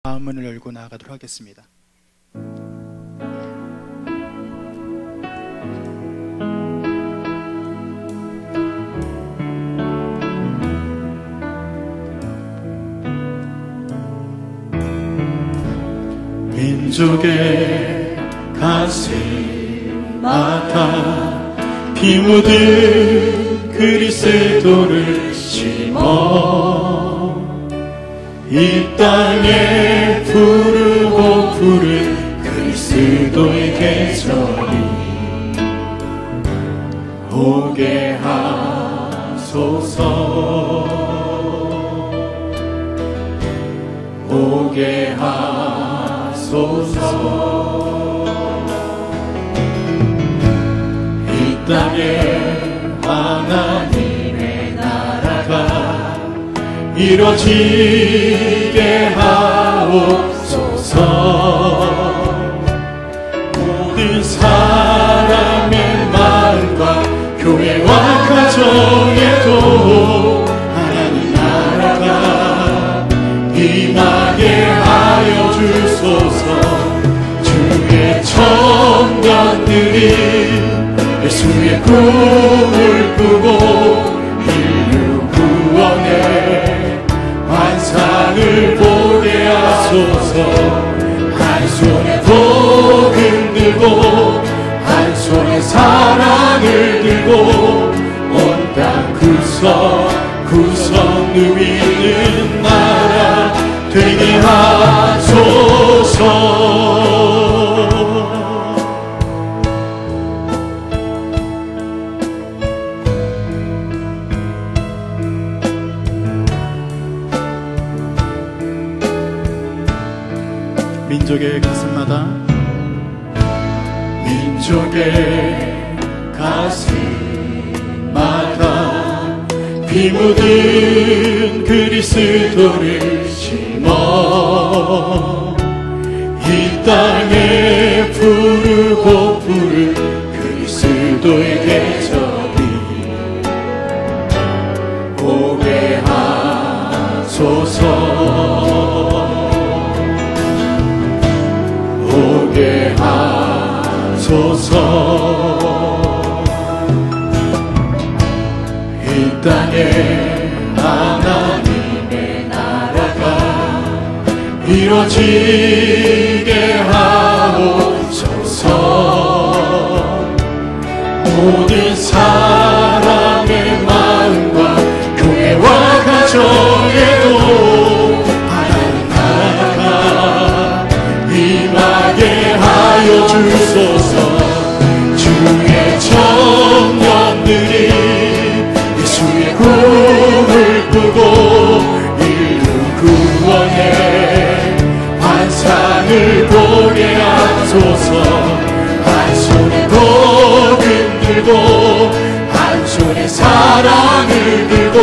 마음문을 열고 나아가도록 하겠습니다. 민족의 가슴마다 피 묻은 그리스도를 심어 이 땅에 부르고 부른 그리스도의 계절이 오게 하소서, 오게 하소서. 이 땅에 하나님의 나라가 이루어지게 하옵소서. 모든 사람의 마음과 교회와 가정에도 하나님 나라가 임하게 하여 주소서. 주의 청년들이 예수의 꿈을 꾸고 인류 구원의 환상을 보게 하소서. 한 손에 복음 들고 한 손에 사랑을 들고 온 땅 구석 누리는 나라 되게 하소서. 민족의 가슴마다 민족의 가슴마다 피 묻은 그리스도를 심어 이 땅에 부르고 부른 그리스도의 계절이 오게 하소서, 오게 하소서. 이 땅에 하나님의 나라가 이루어지게 하옵소서. 모든 사람의 마음과 교회와 가정에도 하나님 나라가 임하게 하여 주소서. 주의 청년들이 예수의 꿈을 꾸고 인류 구원의 환상을 보게 하소서. 한 손에 복음 들고 한 손에 사랑을 들고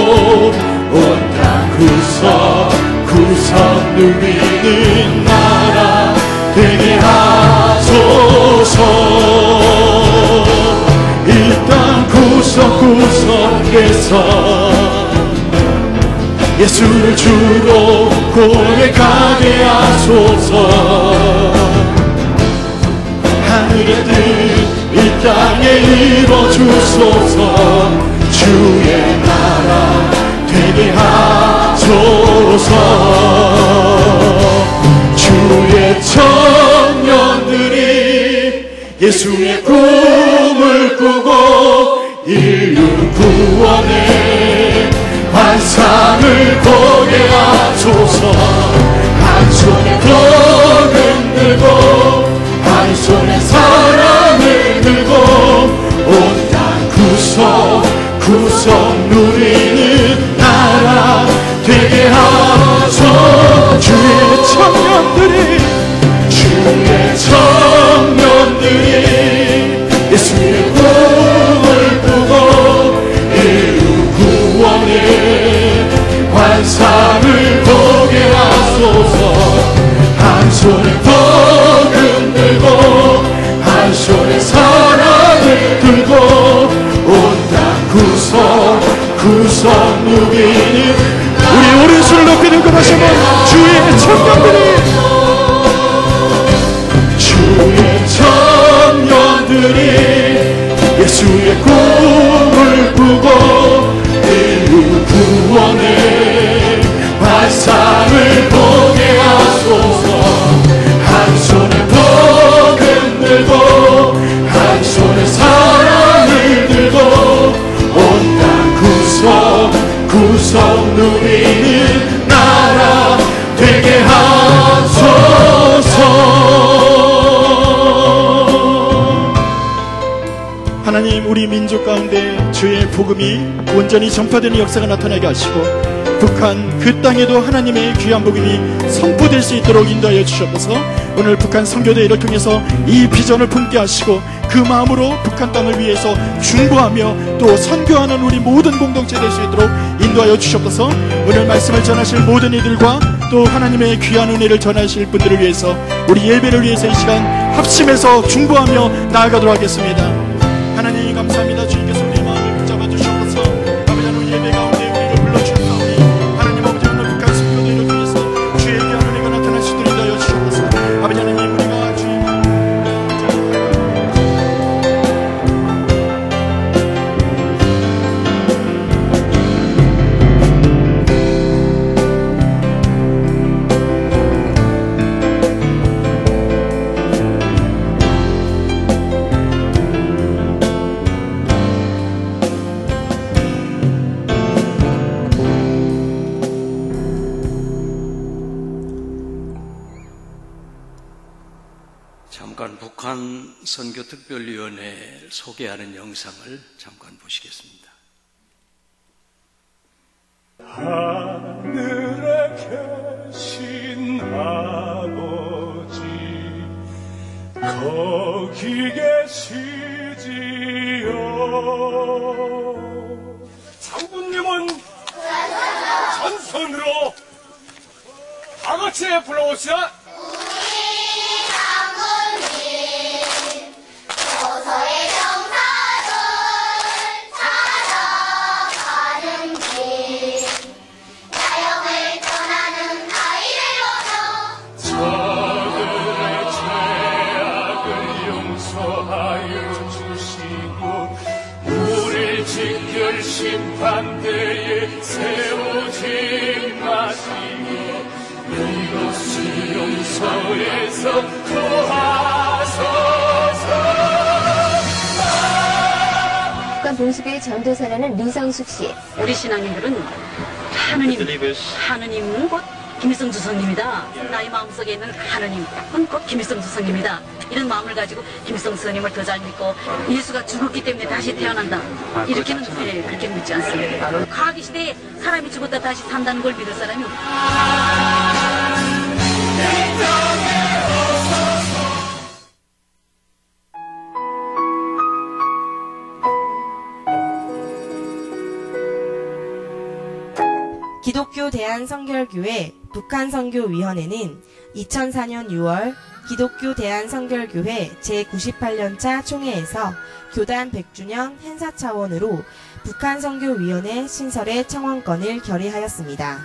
온 땅 구석 누리는 나라 되게 하소서. 이 땅 구석구석에서 예수를 주로 고백하게 하소서. 하늘의 뜻 이 땅에 이루어주소서. 주의 나라 되게 하소서. 주의 청년들이 예수의 꿈을 꾸고 인류 구원의 환상을 보게 하소서. 한 손에 복음 들고 한 손에 사랑을 들고 온 땅 구석 누리는 나라 되게 하소서. 주의 청년들이 예수의 꿈을 꾸고 인류 구원의 환상을 보게 하소서. 한 손에 복음 들고 한 손에 사랑을 들고 온 땅 구석 누리는 우리 오른손을 높이 들고 다시 한번 주의 청년들이 하나님, 우리 민족 가운데 주의 복음이 온전히 전파되는 역사가 나타나게 하시고 북한 그 땅에도 하나님의 귀한 복음이 선포될 수 있도록 인도하여 주셔서 오늘 북한 선교대회를 통해서 이 비전을 품게 하시고 그 마음으로 북한 땅을 위해서 중보하며 또 선교하는 우리 모든 공동체 될 수 있도록 인도하여 주셔서 오늘 말씀을 전하실 모든 이들과 또 하나님의 귀한 은혜를 전하실 분들을 위해서 우리 예배를 위해서 이 시간 합심해서 중보하며 나아가도록 하겠습니다. 하나님 감사합니다. 주님께서 우리의 마음을 붙잡아 주셔서 아버지 하나님 예배 가운데 우리를 불러주셨사오니 하나님 아버지 오늘 북한 선교대회를 통해서 주의 귀한 은혜가 나타날 수 있도록 인도하여 주셔서 아버지 하나님 우리가 주의 잠깐 북한 선교특별위원회를 소개하는 영상을 잠깐 보시겠습니다. 하늘에 계신 아버지 거기 계시지요. 장군님은 전선으로 다 같이 불러봅시다. 심판대에 세우지 마시고 이것을 용서해서 구하소서. 북한 본수교의 전도사라는 리성숙 씨. 우리 신앙인들은 하느님은 곧 김일성 주석님이다. 나의 마음속에 있는 하느님은 곧 김일성 주석님이다. 이런 마음을 가지고 김일성 스님을 더 잘 믿고 예수가 죽었기 때문에 다시 태어난다. 이렇게는 그렇게 믿지 않습니다. 과거 시대에 사람이 죽었다 다시 산다는 걸 믿을 사람이 없다. 기독교 대한성결교회 북한선교위원회는 2004년 6월 기독교 대한성결교회 제98년차 총회에서 교단 100주년 행사 차원으로 북한선교위원회 신설의 청원권을 결의하였습니다.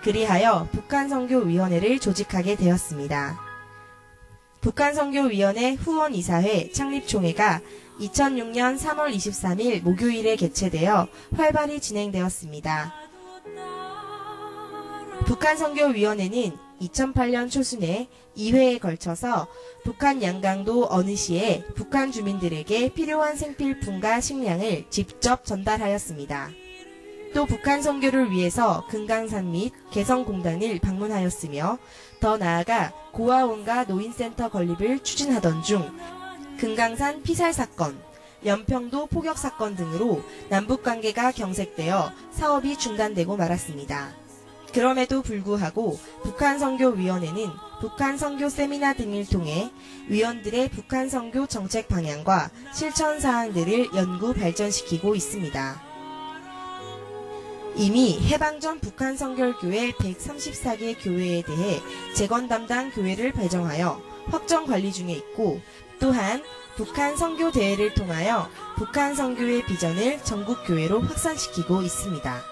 그리하여 북한선교위원회를 조직하게 되었습니다. 북한선교위원회 후원이사회 창립총회가 2006년 3월 23일 목요일에 개최되어 활발히 진행되었습니다. 북한선교위원회는 2008년 초순에 2회에 걸쳐서 북한 양강도 어느 시에 북한 주민들에게 필요한 생필품과 식량을 직접 전달하였습니다. 또 북한 선교를 위해서 금강산 및 개성공단을 방문하였으며 더 나아가 고아원과 노인센터 건립을 추진하던 중 금강산 피살사건, 연평도 포격사건 등으로 남북관계가 경색되어 사업이 중단되고 말았습니다. 그럼에도 불구하고 북한선교위원회는 북한선교 세미나 등을 통해 위원들의 북한선교 정책 방향과 실천사항들을 연구 발전시키고 있습니다. 이미 해방전 북한선결교회 134개 교회에 대해 재건 담당 교회를 배정하여 확정 관리 중에 있고 또한 북한 선교대회를 통하여 북한 선교의 비전을 전국교회로 확산시키고 있습니다.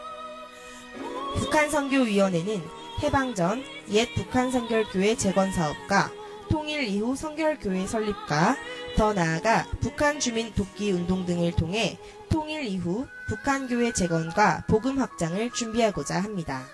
북한선교위원회는 해방 전 옛 북한선결교회 재건사업과 통일 이후 선결교회 설립과 더 나아가 북한 주민 돕기 운동 등을 통해 통일 이후 북한교회 재건과 복음 확장을 준비하고자 합니다.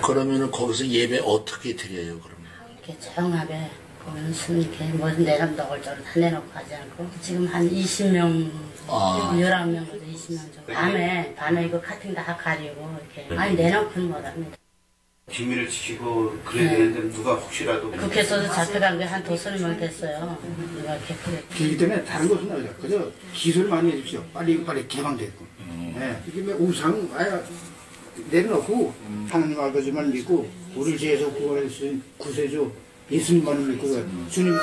그러면은 거기서 예배 어떻게 드려요, 그러면? 이렇게 조용하게 보면 이렇게 뭐 내놓고 넣을 줄 다 내놓고 하지 않고 지금 한 20명, 11명, 20명 정도. 밤에 이거 카팅 다 가리고 이렇게 많이 내놓고는 못합니다. 비밀을 지키고 그래야 되는데 누가 혹시라도 국회에서도 잡혀간 게 한 2-3명 됐어요. 누가 이렇게 그렇기 때문에 다른 것은 아니죠. 그저 기술 많이 해주십시오. 빨리 개방됐고. 네. 이게 우상 아예 내려놓고 하나님 아버지만 믿고 우리를 죄에서 구원해 주신 구세주 예수님만을 믿고 주님.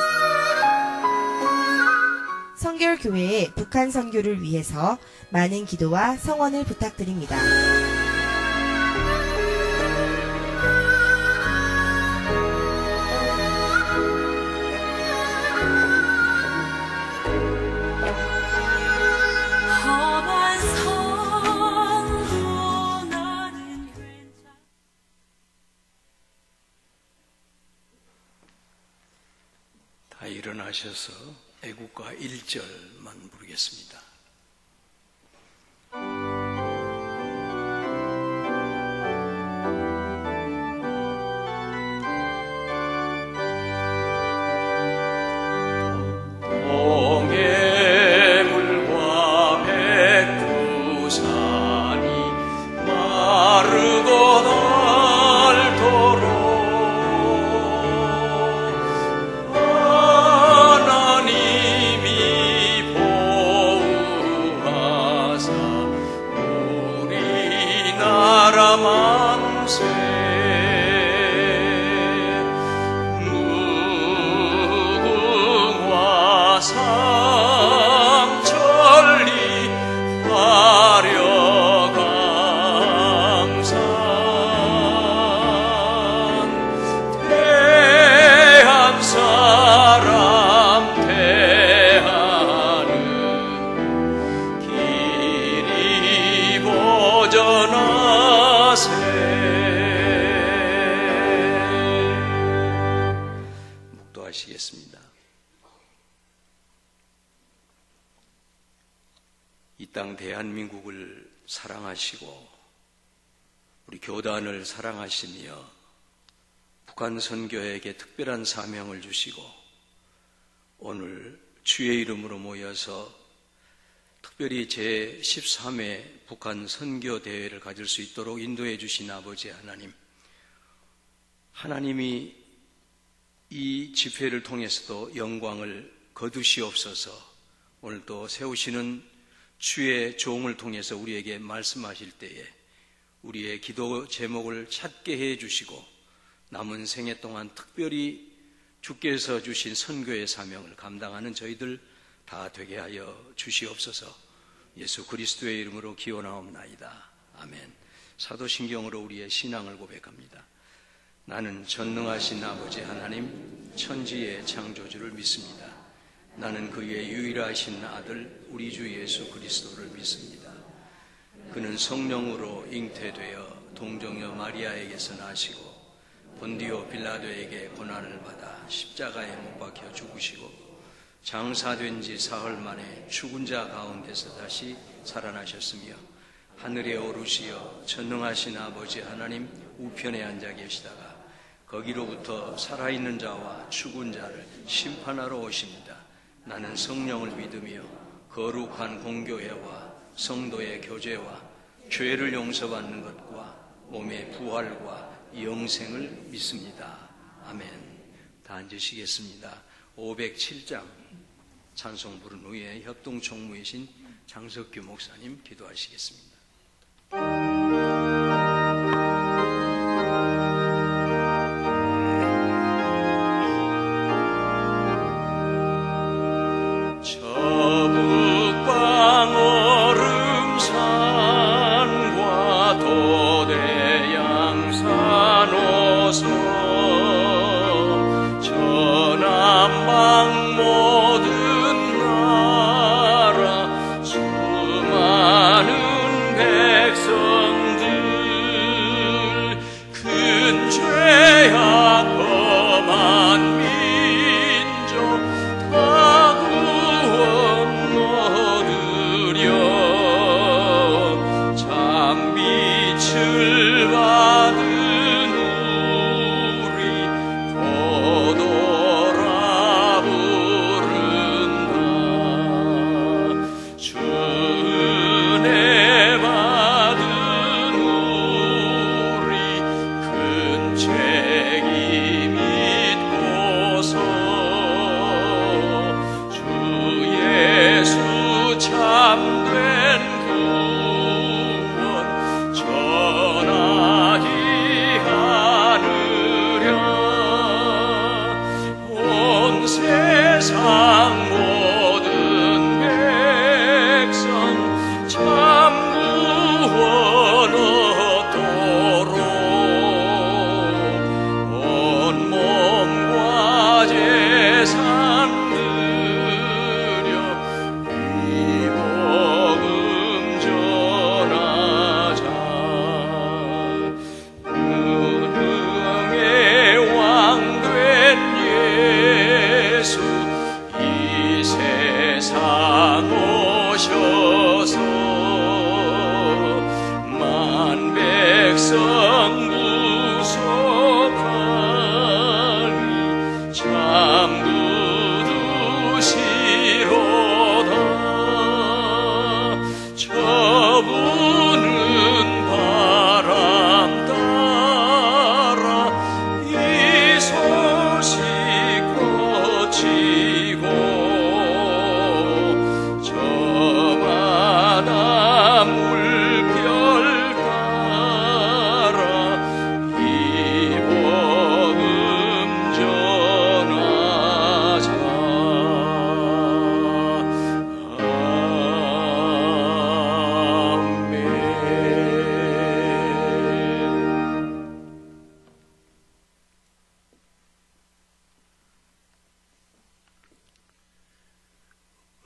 성결교회의 북한 선교를 위해서 많은 기도와 성원을 부탁드립니다. 다 일어나셔서 애국가 1절만 부르겠습니다. 동해물과 백두산이 마르고 닳도록 하나님이 보호하사 우리나라 만세 무궁화 상천리 화려강산 대한 사람 대하는 길이 보전하세. 묵도하시겠습니다. 이 땅 대한민국을 사랑하시고 우리 교단을 사랑하시며 북한 선교회에게 특별한 사명을 주시고 오늘 주의 이름으로 모여서 특별히 제13회 북한 선교대회를 가질 수 있도록 인도해 주신 아버지 하나님, 하나님이 이 집회를 통해서도 영광을 거두시옵소서. 오늘 또 세우시는 주의 종을 통해서 우리에게 말씀하실 때에 우리의 기도 제목을 찾게 해 주시고 남은 생애 동안 특별히 주께서 주신 선교의 사명을 감당하는 저희들 다 되게 하여 주시옵소서. 예수 그리스도의 이름으로 기원하옵나이다. 아멘. 사도신경으로 우리의 신앙을 고백합니다. 나는 전능하신 아버지 하나님 천지의 창조주를 믿습니다. 나는 그의 유일하신 아들 우리 주 예수 그리스도를 믿습니다. 그는 성령으로 잉태되어 동정녀 마리아에게서 나시고 본디오 빌라도에게 고난을 받아 십자가에 못 박혀 죽으시고 장사된 지 사흘 만에 죽은 자 가운데서 다시 살아나셨으며 하늘에 오르시어 전능하신 아버지 하나님 우편에 앉아 계시다가 거기로부터 살아있는 자와 죽은 자를 심판하러 오십니다. 나는 성령을 믿으며 거룩한 공교회와 성도의 교제와 죄를 용서받는 것과 몸의 부활과 영생을 믿습니다. 아멘. 다 앉으시겠습니다. 507장 찬송 부른 후에 협동총무이신 장석규 목사님 기도하시겠습니다. 모든 나라 수많은 백성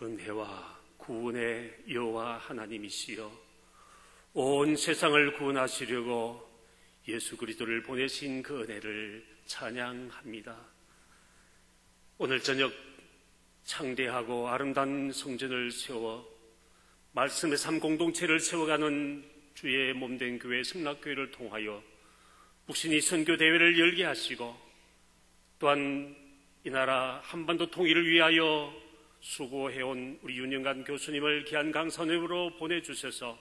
은혜와 구원의 여호와 하나님이시여, 온 세상을 구원하시려고 예수 그리스도를 보내신 그 은혜를 찬양합니다. 오늘 저녁 창대하고 아름다운 성전을 세워 말씀의 삶 공동체를 세워가는 주의 몸된 교회 성락교회를 통하여 북신이 선교대회를 열게 하시고, 또한 이 나라 한반도 통일을 위하여 수고해온 우리 윤영관 교수님을 귀한 강선으로 보내주셔서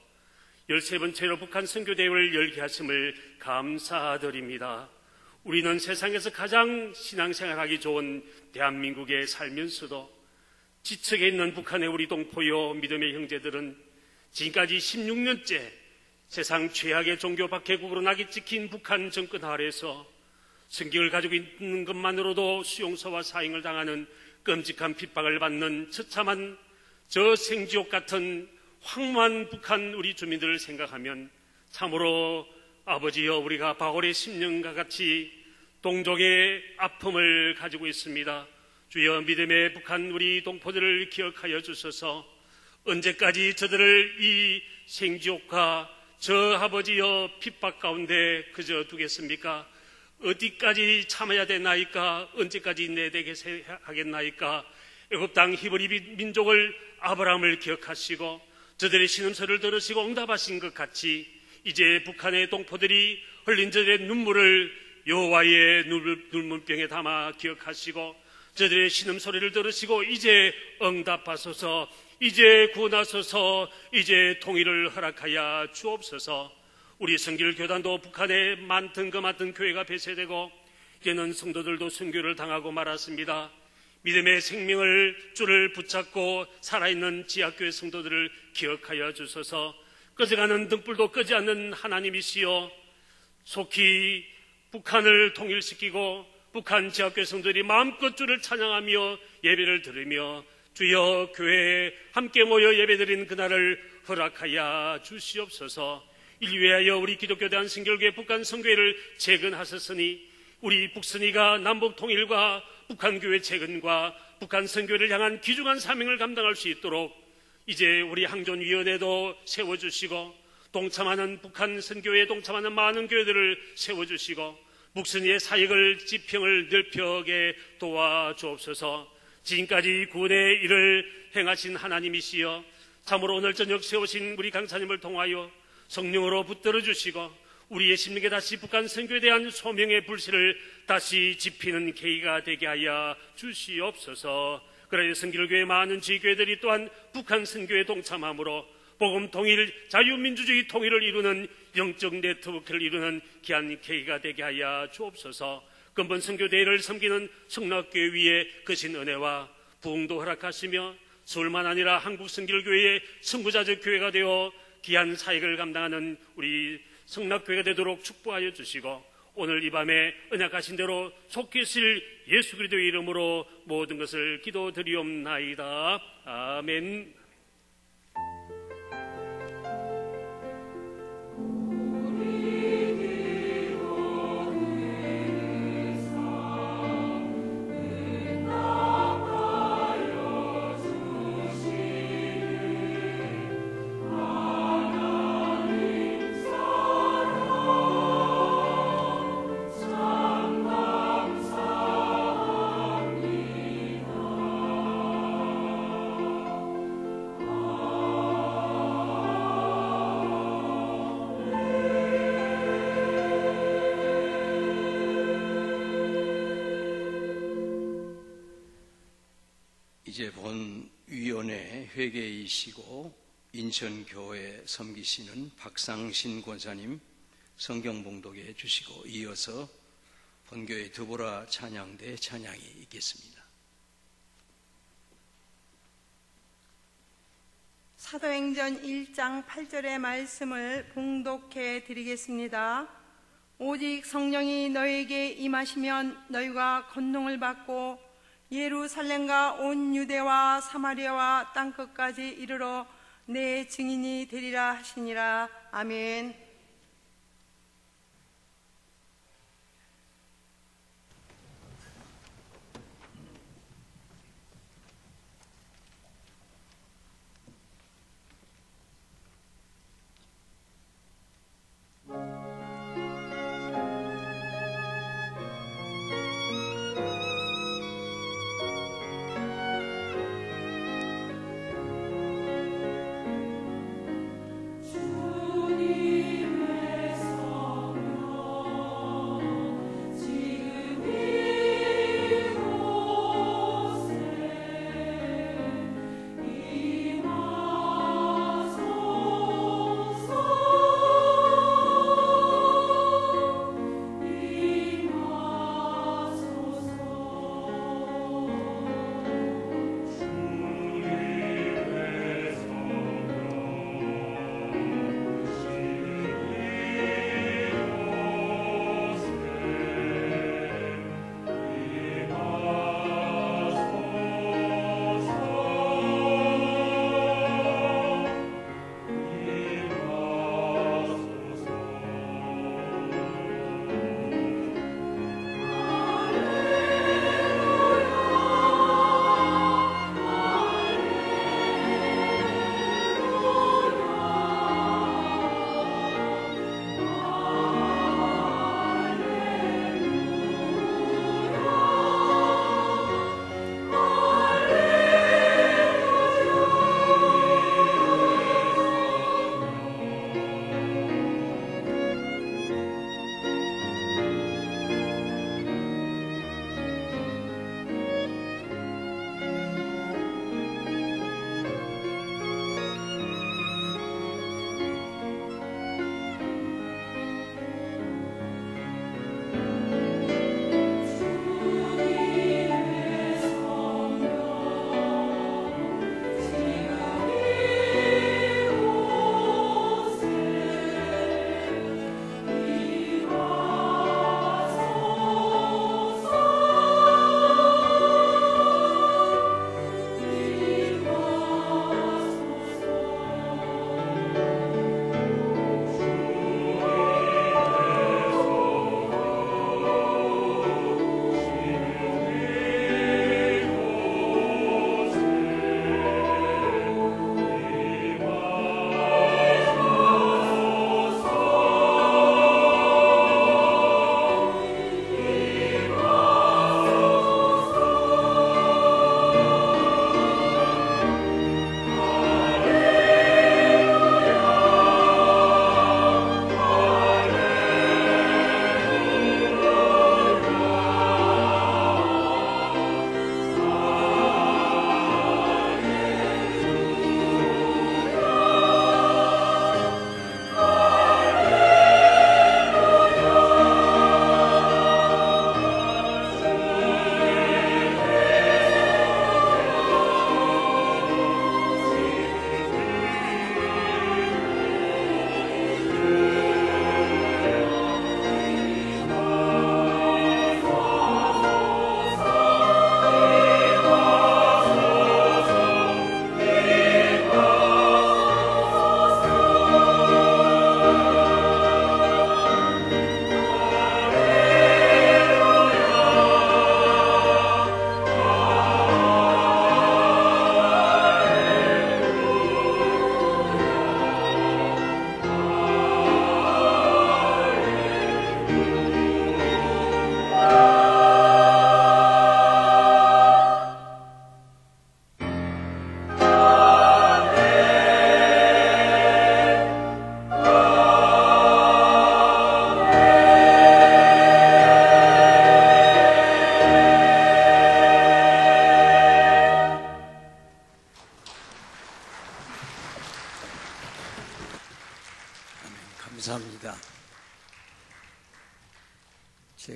13번째로 북한 선교대회를 열게 하심을 감사드립니다. 우리는 세상에서 가장 신앙생활하기 좋은 대한민국에 살면서도 지척에 있는 북한의 우리 동포요 믿음의 형제들은 지금까지 16년째 세상 최악의 종교 박해국으로 낙이 찍힌 북한 정권 아래에서 성경을 가지고 있는 것만으로도 수용소와 사형을 당하는 끔찍한 핍박을 받는 처참한 저 생지옥 같은 황무한 북한 우리 주민들을 생각하면 참으로 아버지여, 우리가 바울의 심령과 같이 동족의 아픔을 가지고 있습니다. 주여, 믿음의 북한 우리 동포들을 기억하여 주셔서 언제까지 저들을 이 생지옥과 저 아버지여 핍박 가운데 그저 두겠습니까? 어디까지 참아야 되나이까? 언제까지 내대게 하겠나이까? 애굽 땅 히브리 민족을 아브라함을 기억하시고 저들의 신음소리를 들으시고 응답하신 것 같이 이제 북한의 동포들이 흘린 저들의 눈물을 여호와의 눈물병에 담아 기억하시고 저들의 신음소리를 들으시고 이제 응답하소서, 이제 구원하소서, 이제 통일을 허락하여 주옵소서. 우리 성결교단도 북한에 많던 그 많던 교회가 폐쇄되고 이제는 성도들도 순교를 당하고 말았습니다. 믿음의 생명을 줄을 붙잡고 살아있는 지하교회 성도들을 기억하여 주소서. 꺼져가는 등불도 끄지 않는 하나님이시여, 속히 북한을 통일시키고 북한 지하교회 성도들이 마음껏 주를 찬양하며 예배를 드리며 주여 교회에 함께 모여 예배드리는 그날을 허락하여 주시옵소서. 이를 위하여 우리 기독교 대한성결교회 북한 선교회를 재건하셨으니 우리 북선이가 남북 통일과 북한교회 재건과 북한 선교회를 향한 귀중한 사명을 감당할 수 있도록 이제 우리 항전위원회도 세워주시고 동참하는 북한 선교회에 동참하는 많은 교회들을 세워주시고 북선이의 사역을 지평을 넓혀게 도와주옵소서. 지금까지 구원의 일을 행하신 하나님이시여, 참으로 오늘 저녁 세우신 우리 강사님을 통하여 성령으로 붙들어 주시고 우리의 심령에 다시 북한 선교에 대한 소명의 불씨를 다시 지피는 계기가 되게 하여 주시옵소서. 그래야 성결교회 많은 지교회들이 또한 북한 선교에 동참함으로 복음 통일, 자유민주주의 통일을 이루는 영적 네트워크를 이루는 귀한 계기가 되게 하여 주옵소서. 근본 선교대회를 섬기는 성락교회 위에 거신 은혜와 부흥도 허락하시며 서울만 아니라 한국 선결교회의 선구자적 교회가 되어 귀한 사역을 감당하는 우리 성락교회가 되도록 축복하여 주시고 오늘 이 밤에 언약하신 대로 속히 있을 예수 그리스도의 이름으로 모든 것을 기도드리옵나이다. 아멘. 이제 본 위원회 회계이시고 인천교회 섬기시는 박상신 권사님 성경 봉독해 주시고 이어서 본교회 드보라 찬양대 찬양이 있겠습니다. 사도행전 1장 8절의 말씀을 봉독해 드리겠습니다. 오직 성령이 너에게 임하시면 너희가 권능을 받고 예루살렘과 온 유대와 사마리아와 땅끝까지 이르러 내 증인이 되리라 하시니라. 아멘.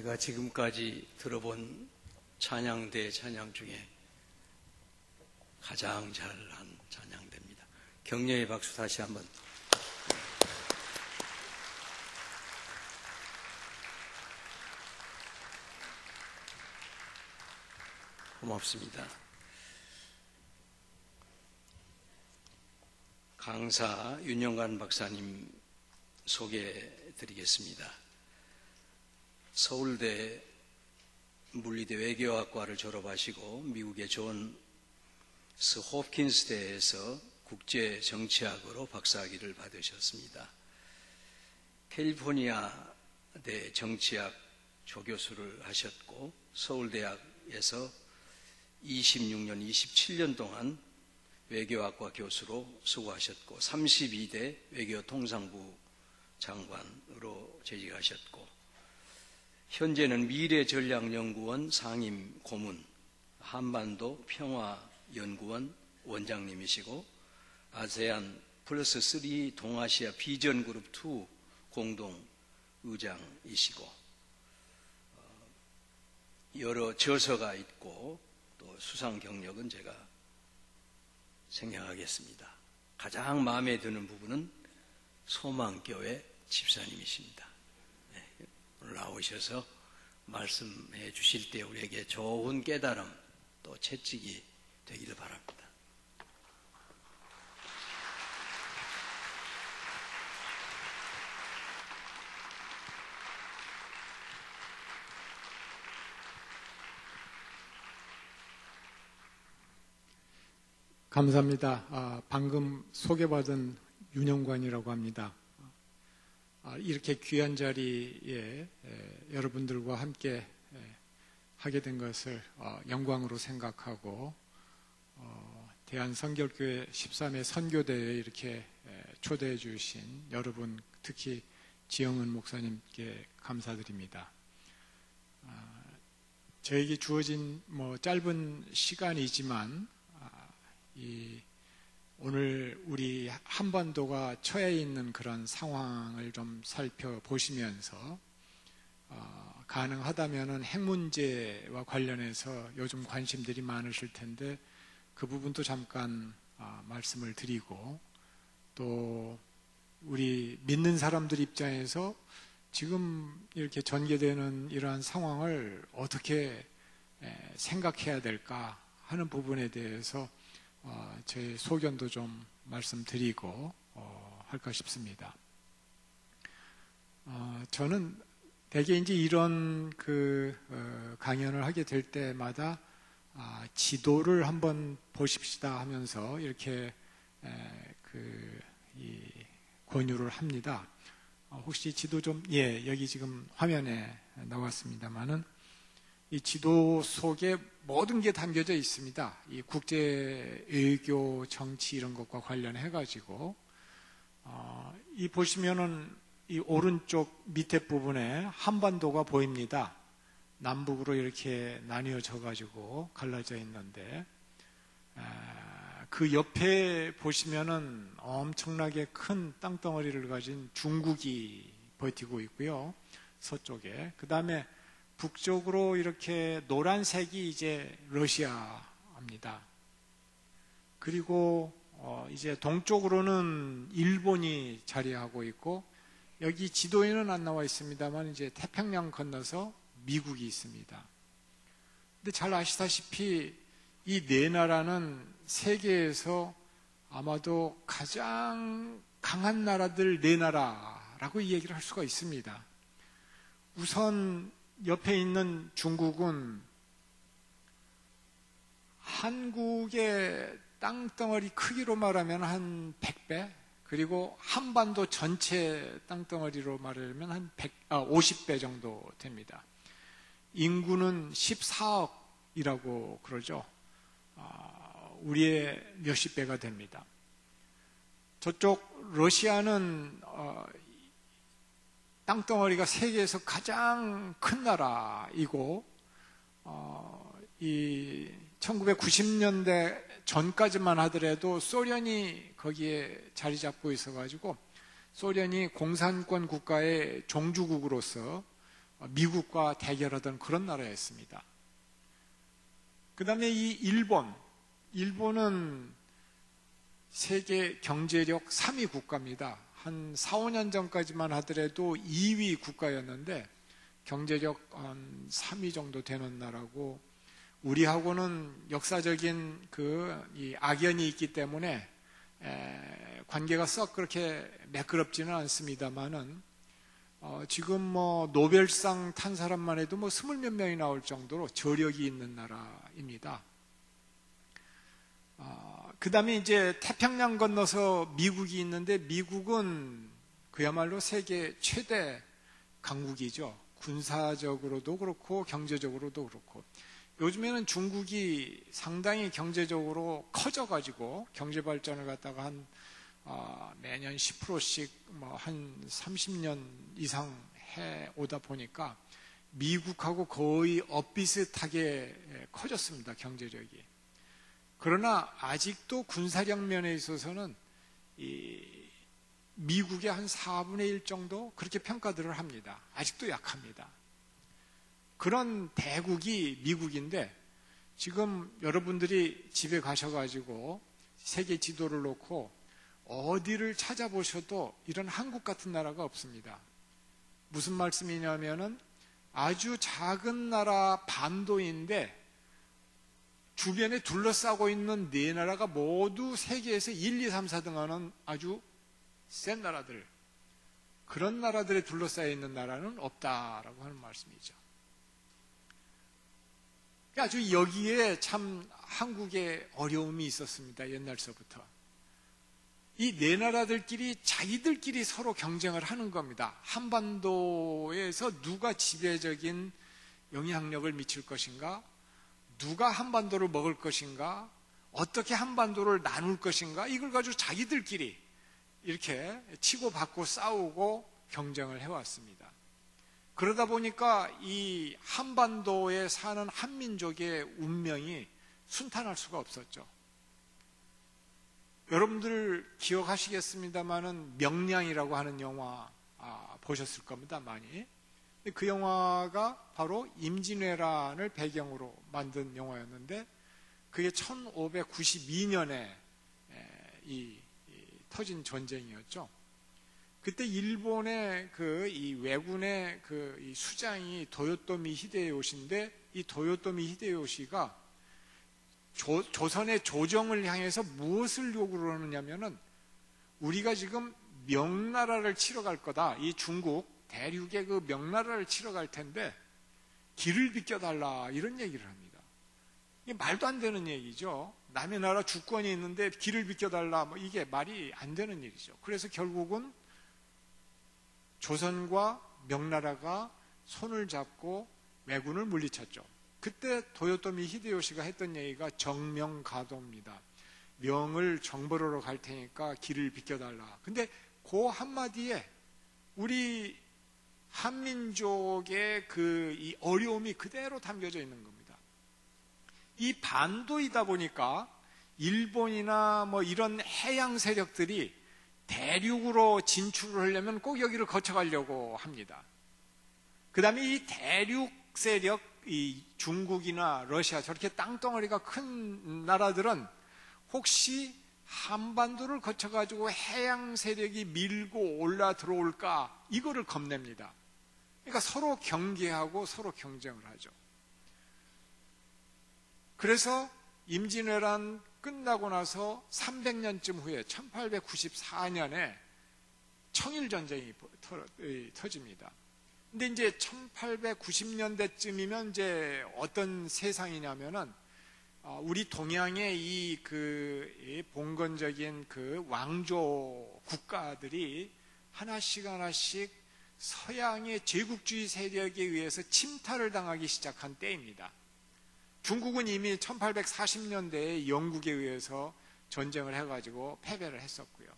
제가 지금까지 들어본 찬양대 찬양 중에 가장 잘한 찬양대입니다. 격려의 박수 다시 한번. 고맙습니다. 강사 윤영관 박사님 소개해 드리겠습니다. 서울대 물리대 외교학과를 졸업하시고 미국의 존스 홉킨스대에서 국제정치학으로 박사학위를 받으셨습니다. 캘리포니아대 정치학 조교수를 하셨고 서울대학에서 26년, 27년 동안 외교학과 교수로 수고하셨고 32대 외교통상부 장관으로 재직하셨고 현재는 미래전략연구원 상임 고문, 한반도 평화연구원 원장님이시고 아세안 플러스 3 동아시아 비전그룹 2 공동 의장이시고 여러 저서가 있고 또 수상 경력은 제가 생략하겠습니다. 가장 마음에 드는 부분은 소망교회 집사님이십니다. 네, 오늘 나오셔서 말씀해 주실 때 우리에게 좋은 깨달음 또 채찍이 되기를 바랍니다. 감사합니다. 방금 소개받은 윤영관이라고 합니다. 이렇게 귀한 자리에 여러분들과 함께 하게 된 것을 영광으로 생각하고 대한선결교회 13회 선교대회에 이렇게 초대해 주신 여러분, 특히 지영은 목사님께 감사드립니다. 저에게 주어진 짧은 시간이지만 오늘 우리 한반도가 처해 있는 그런 상황을 좀 살펴보시면서 가능하다면 핵 문제와 관련해서 요즘 관심들이 많으실 텐데 그 부분도 잠깐 말씀을 드리고 또 우리 믿는 사람들 입장에서 지금 이렇게 전개되는 이러한 상황을 어떻게 생각해야 될까 하는 부분에 대해서 제 소견도 좀 말씀드리고 할까 싶습니다. 저는 대개 이제 이런 강연을 하게 될 때마다 지도를 한번 보십시다 하면서 이렇게 권유를 합니다. 혹시 지도 좀, 여기 지금 화면에 나왔습니다만은 이 지도 속에 모든 게 담겨져 있습니다. 이 국제 외교 정치 이런 것과 관련해 가지고 이 보시면은 이 오른쪽 밑에 부분에 한반도가 보입니다. 남북으로 이렇게 나뉘어져 가지고 갈라져 있는데 그 옆에 보시면은 엄청나게 큰 땅덩어리를 가진 중국이 버티고 있고요. 서쪽에. 그 다음에 북쪽으로 이렇게 노란색이 이제 러시아입니다. 그리고 이제 동쪽으로는 일본이 자리하고 있고 여기 지도에는 안 나와 있습니다만 이제 태평양 건너서 미국이 있습니다. 근데 잘 아시다시피 이 네 나라는 세계에서 아마도 가장 강한 나라들 네 나라라고 이 얘기를 할 수가 있습니다. 우선 옆에 있는 중국은 한국의 땅덩어리 크기로 말하면 한 100배, 그리고 한반도 전체 땅덩어리로 말하면 한 50배 정도 됩니다. 인구는 14억이라고 그러죠. 우리의 몇십 배가 됩니다. 저쪽 러시아는 땅덩어리가 세계에서 가장 큰 나라이고 이 1990년대 전까지만 하더라도 소련이 거기에 자리 잡고 있어가지고 소련이 공산권 국가의 종주국으로서 미국과 대결하던 그런 나라였습니다. 그 다음에 이 일본은 세계 경제력 3위 국가입니다. 한 4, 5년 전까지만 하더라도 2위 국가였는데 경제력 한 3위 정도 되는 나라고, 우리하고는 역사적인 이 악연이 있기 때문에 관계가 썩 그렇게 매끄럽지는 않습니다만은 지금 뭐 노벨상 탄 사람만 해도 뭐 20몇 명이 나올 정도로 저력이 있는 나라입니다. 그 다음에 이제 태평양 건너서 미국이 있는데, 미국은 그야말로 세계 최대 강국이죠. 군사적으로도 그렇고 경제적으로도 그렇고. 요즘에는 중국이 상당히 경제적으로 커져가지고 경제 발전을 갖다가 한 매년 10%씩 뭐 한 30년 이상 해 오다 보니까 미국하고 거의 엇비슷하게 커졌습니다, 경제력이. 그러나 아직도 군사력 면에 있어서는 미국의 한 4분의 1 정도 그렇게 평가들을 합니다. 아직도 약합니다. 그런 대국이 미국인데, 지금 여러분들이 집에 가셔가지고 세계 지도를 놓고 어디를 찾아보셔도 이런 한국 같은 나라가 없습니다. 무슨 말씀이냐면은 아주 작은 나라 반도인데 주변에 둘러싸고 있는 네 나라가 모두 세계에서 1, 2, 3, 4등 하는 아주 센 나라들, 그런 나라들에 둘러싸여 있는 나라는 없다라고 하는 말씀이죠. 아주 여기에 참 한국의 어려움이 있었습니다. 옛날서부터. 이 네 나라들끼리 자기들끼리 서로 경쟁을 하는 겁니다. 한반도에서 누가 지배적인 영향력을 미칠 것인가, 누가 한반도를 먹을 것인가, 어떻게 한반도를 나눌 것인가, 이걸 가지고 자기들끼리 이렇게 치고받고 싸우고 경쟁을 해왔습니다. 그러다 보니까 이 한반도에 사는 한민족의 운명이 순탄할 수가 없었죠. 여러분들 기억하시겠습니다마는 명량이라고 하는 영화 보셨을 겁니다, 많이. 그 영화가 바로 임진왜란을 배경으로 만든 영화였는데, 그게 1592년에 터진 전쟁이었죠. 그때 일본의 이 왜군의 이 수장이 도요토미 히데요시인데, 이 도요토미 히데요시가 조선의 조정을 향해서 무엇을 요구를 하느냐면은, 우리가 지금 명나라를 치러 갈 거다. 이 중국 대륙의 그 명나라를 치러 갈 텐데 길을 비켜달라, 이런 얘기를 합니다. 이게 말도 안 되는 얘기죠. 남의 나라 주권이 있는데 길을 비켜달라, 뭐 이게 말이 안 되는 일이죠. 그래서 결국은 조선과 명나라가 손을 잡고 왜군을 물리쳤죠. 그때 도요토미 히데요시가 했던 얘기가 정명가도입니다. 명을 정벌하러 갈 테니까 길을 비켜달라. 근데 그 한마디에 우리 한민족의 이 어려움이 그대로 담겨져 있는 겁니다. 이 반도이다 보니까 일본이나 뭐 이런 해양 세력들이 대륙으로 진출을 하려면 꼭 여기를 거쳐가려고 합니다. 그 다음에 이 대륙 세력, 이 중국이나 러시아, 저렇게 땅덩어리가 큰 나라들은 혹시 한반도를 거쳐가지고 해양 세력이 밀고 올라 들어올까, 이거를 겁냅니다. 그러니까 서로 경계하고 서로 경쟁을 하죠. 그래서 임진왜란 끝나고 나서 300년쯤 후에 1894년에 청일전쟁이 터집니다. 근데 이제 1890년대쯤이면 이제 어떤 세상이냐면은, 우리 동양의 이 봉건적인 왕조 국가들이 하나씩 서양의 제국주의 세력에 의해서 침탈을 당하기 시작한 때입니다. 중국은 이미 1840년대에 영국에 의해서 전쟁을 해가지고 패배를 했었고요.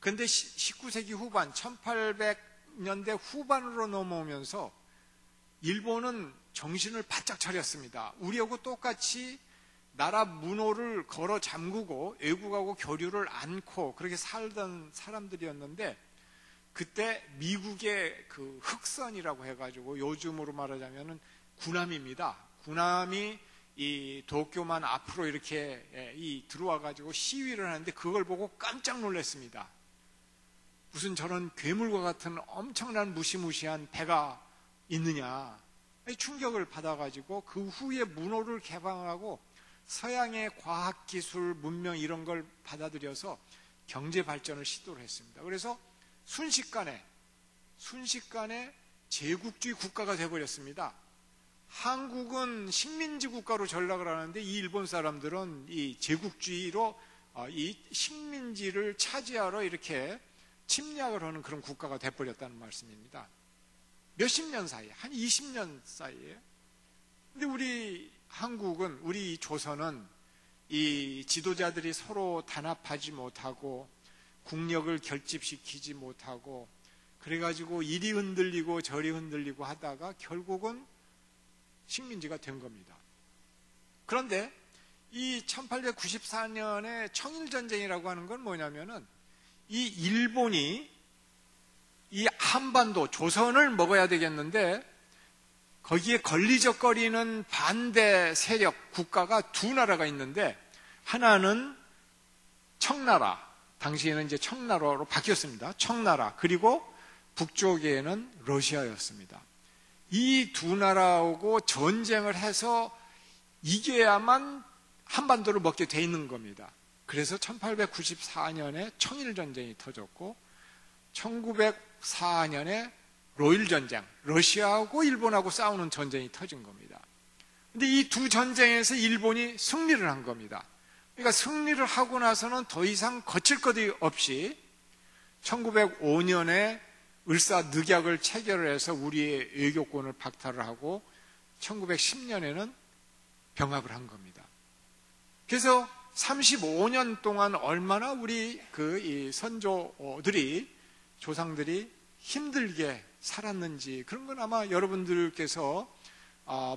그런데 19세기 후반, 1800년대 후반으로 넘어오면서 일본은 정신을 바짝 차렸습니다. 우리하고 똑같이 나라 문호를 걸어 잠그고 외국하고 교류를 않고 그렇게 살던 사람들이었는데, 그때 미국의 그 흑선이라고 해가지고 요즘으로 말하자면은 군함입니다. 군함이 이 도쿄만 앞으로 이렇게 들어와가지고 시위를 하는데 그걸 보고 깜짝 놀랐습니다. 무슨 저런 괴물과 같은 엄청난 무시무시한 배가 있느냐. 충격을 받아가지고 그 후에 문호를 개방하고 서양의 과학기술, 문명 이런 걸 받아들여서 경제 발전을 시도를 했습니다. 그래서 순식간에 제국주의 국가가 되어버렸습니다. 한국은 식민지 국가로 전락을 하는데 이 일본 사람들은 이 제국주의로 이 식민지를 차지하러 이렇게 침략을 하는 그런 국가가 되어버렸다는 말씀입니다. 몇십 년 사이에, 한 20년 사이에. 근데 우리 한국은, 우리 조선은 이 지도자들이 서로 단합하지 못하고 국력을 결집시키지 못하고 그래가지고 이리 흔들리고 저리 흔들리고 하다가 결국은 식민지가 된 겁니다. 그런데 이 1894년에 청일전쟁이라고 하는 건 뭐냐면은 이 일본이 이 한반도, 조선을 먹어야 되겠는데 거기에 걸리적거리는 반대 세력, 국가가 두 나라가 있는데 하나는 청나라, 당시에는 이제 청나라로 바뀌었습니다. 청나라, 그리고 북쪽에는 러시아였습니다. 이 두 나라하고 전쟁을 해서 이겨야만 한반도를 먹게 돼 있는 겁니다. 그래서 1894년에 청일전쟁이 터졌고 1904년에 로일전쟁, 러시아하고 일본하고 싸우는 전쟁이 터진 겁니다. 근데 이 두 전쟁에서 일본이 승리를 한 겁니다. 그러니까 승리를 하고 나서는 더 이상 거칠 것 없이 1905년에 을사늑약을 체결을 해서 우리의 외교권을 박탈을 하고 1910년에는 병합을 한 겁니다. 그래서 35년 동안 얼마나 우리 이 선조들이, 조상들이 힘들게 살았는지, 그런 건 아마 여러분들께서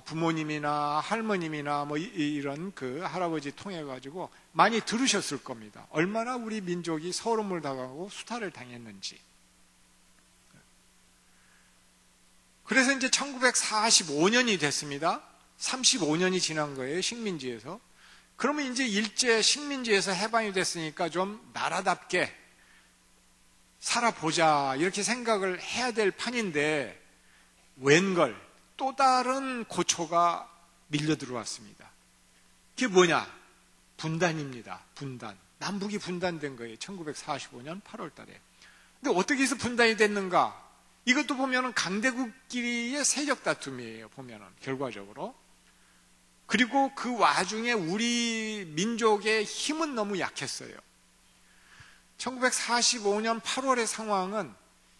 부모님이나 할머님이나 뭐 이런 그 할아버지 통해 가지고 많이 들으셨을 겁니다. 얼마나 우리 민족이 서름을 당하고 수탈을 당했는지. 그래서 이제 1945년이 됐습니다. 35년이 지난 거예요, 식민지에서. 그러면 이제 일제 식민지에서 해방이 됐으니까 좀 나라답게 살아보자, 이렇게 생각을 해야 될 판인데 웬걸 또 다른 고초가 밀려 들어왔습니다. 그게 뭐냐? 분단입니다. 분단. 남북이 분단된 거예요. 1945년 8월 달에. 근데 어떻게 해서 분단이 됐는가? 이것도 보면은 강대국끼리의 세력 다툼이에요. 보면은 결과적으로. 그리고 그 와중에 우리 민족의 힘은 너무 약했어요. 1945년 8월의 상황은